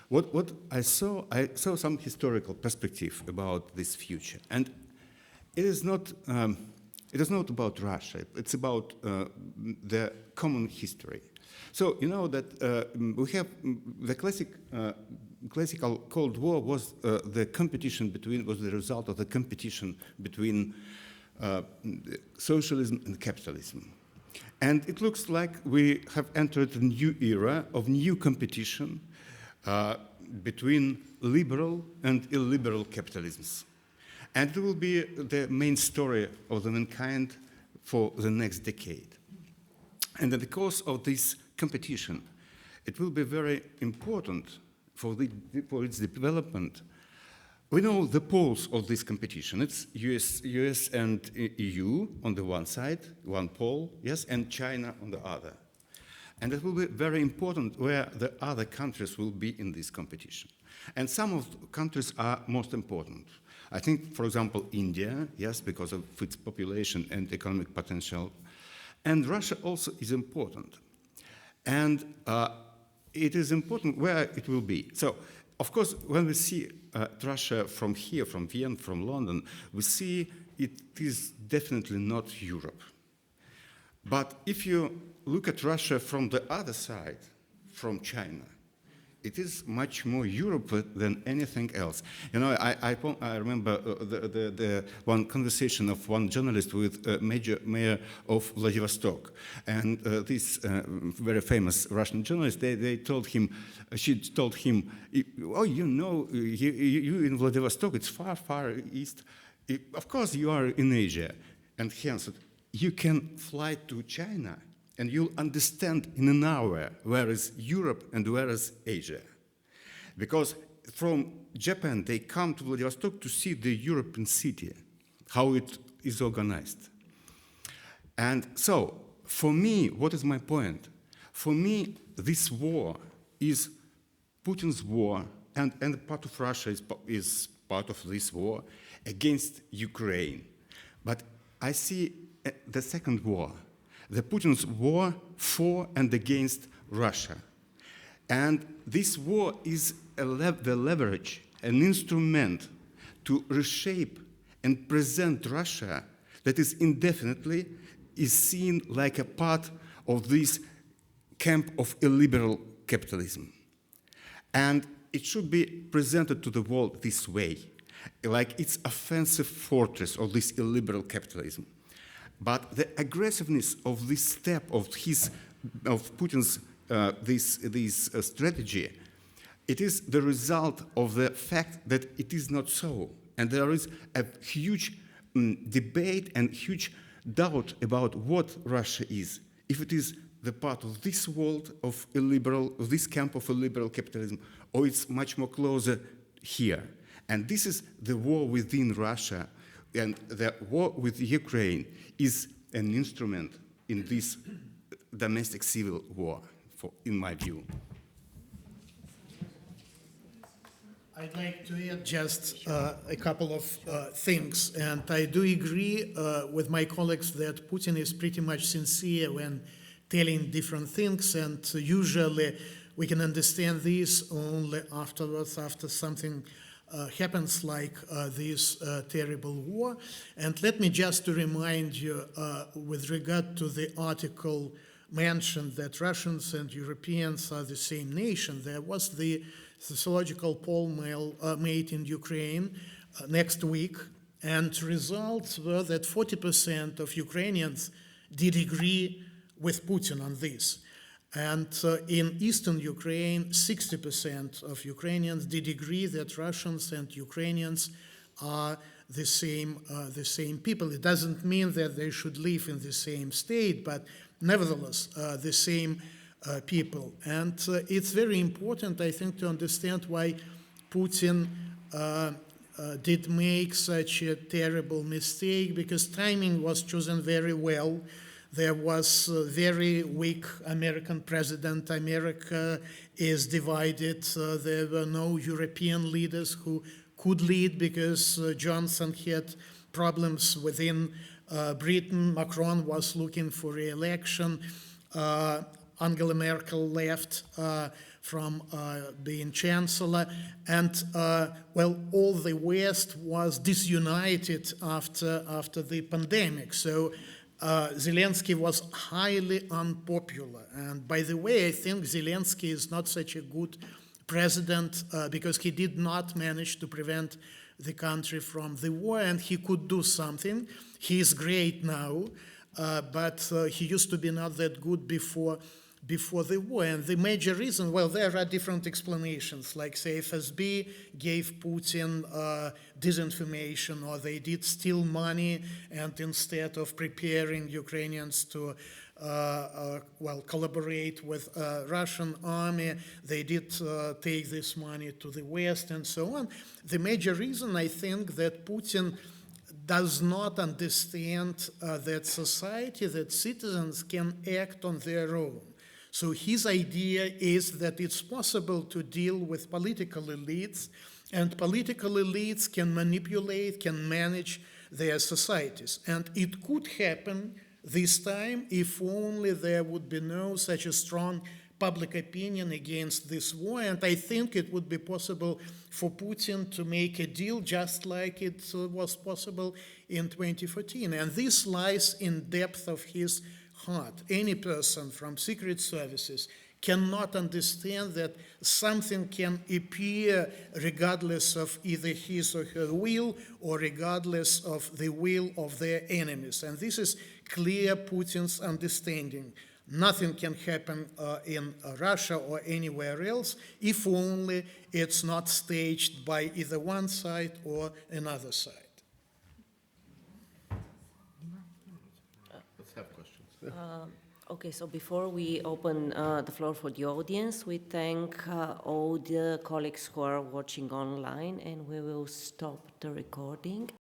what I saw some historical perspective about this future. And it is not about Russia. It's about the common history. So you know that we have the classical Cold War was the result of the competition between socialism and capitalism. And it looks like we have entered a new era of new competition between liberal and illiberal capitalisms. And it will be the main story of the mankind for the next decade. And in the course of this competition, it will be very important for its development. We know the poles of this competition. It's US and EU on the one side, one pole, yes, and China on the other. And it will be very important where the other countries will be in this competition. And some of the countries are most important. I think, for example, India, yes, because of its population and economic potential. And Russia also is important. And it is important where it will be. So, of course, when we see Russia from here, from Vienna, from London, we see it is definitely not Europe. But if you look at Russia from the other side, from China, it is much more Europe than anything else. You know, I remember the one conversation of one journalist with mayor of Vladivostok, and this very famous Russian journalist, she told him, oh, you know, you in Vladivostok, it's far, far east. Of course you are in Asia. And he answered, you can fly to China and you'll understand in an hour where is Europe and where is Asia. Because from Japan, they come to Vladivostok to see the European city, how it is organized. And so, for me, what is my point? For me, this war is Putin's war, and part of Russia is part of this war against Ukraine. But I see the second war, the Putin's war for and against Russia. And this war is the leverage, an instrument to reshape and present Russia that is indefinitely is seen like a part of this camp of illiberal capitalism. And it should be presented to the world this way, like it's offensive fortress of this illiberal capitalism. But the aggressiveness of this step of Putin's this strategy, it is the result of the fact that it is not so. And there is a huge debate and huge doubt about what Russia is, if it is the part of this world of a liberal, of this camp of a liberal capitalism, or it's much more closer here. And this is the war within Russia, and the war with Ukraine is an instrument in this domestic civil war, in my view. I'd like to add just a couple of things, and I do agree with my colleagues that Putin is pretty much sincere when telling different things, and usually we can understand this only afterwards, after something happens like this terrible war. And let me just to remind you with regard to the article mentioned that Russians and Europeans are the same nation, there was the sociological poll made in Ukraine next week, and results were that 40% of Ukrainians did agree with Putin on this. And in eastern Ukraine, 60% of Ukrainians did agree that Russians and Ukrainians are the same people. It doesn't mean that they should live in the same state, but nevertheless, the same people. And it's very important, I think, to understand why Putin did make such a terrible mistake, because timing was chosen very well. There was a very weak American president. America is divided. There were no European leaders who could lead because Johnson had problems within Britain. Macron was looking for re-election. Angela Merkel left from being chancellor. And, well, all the West was disunited after the pandemic. So Zelensky was highly unpopular. And by the way, I think Zelensky is not such a good president because he did not manage to prevent the country from the war, and he could do something. He is great now, but he used to be not that good before the war. And the major reason, well, there are different explanations, like say FSB gave Putin disinformation, or they did steal money, and instead of preparing Ukrainians to collaborate with Russian army, they did take this money to the West and so on. The major reason, I think, that Putin does not understand that society, that citizens can act on their own. So his idea is that it's possible to deal with political elites, and political elites can manipulate, can manage their societies. And it could happen this time if only there would be no such a strong public opinion against this war. And I think it would be possible for Putin to make a deal just like it was possible in 2014. And this lies in depth of his heart. Any person from secret services cannot understand that something can appear regardless of either his or her will, or regardless of the will of their enemies. And this is clear Putin's understanding. Nothing can happen in Russia or anywhere else if only it's not staged by either one side or another side. Let's have questions. Okay, so before we open the floor for the audience, we thank all the colleagues who are watching online, and we will stop the recording.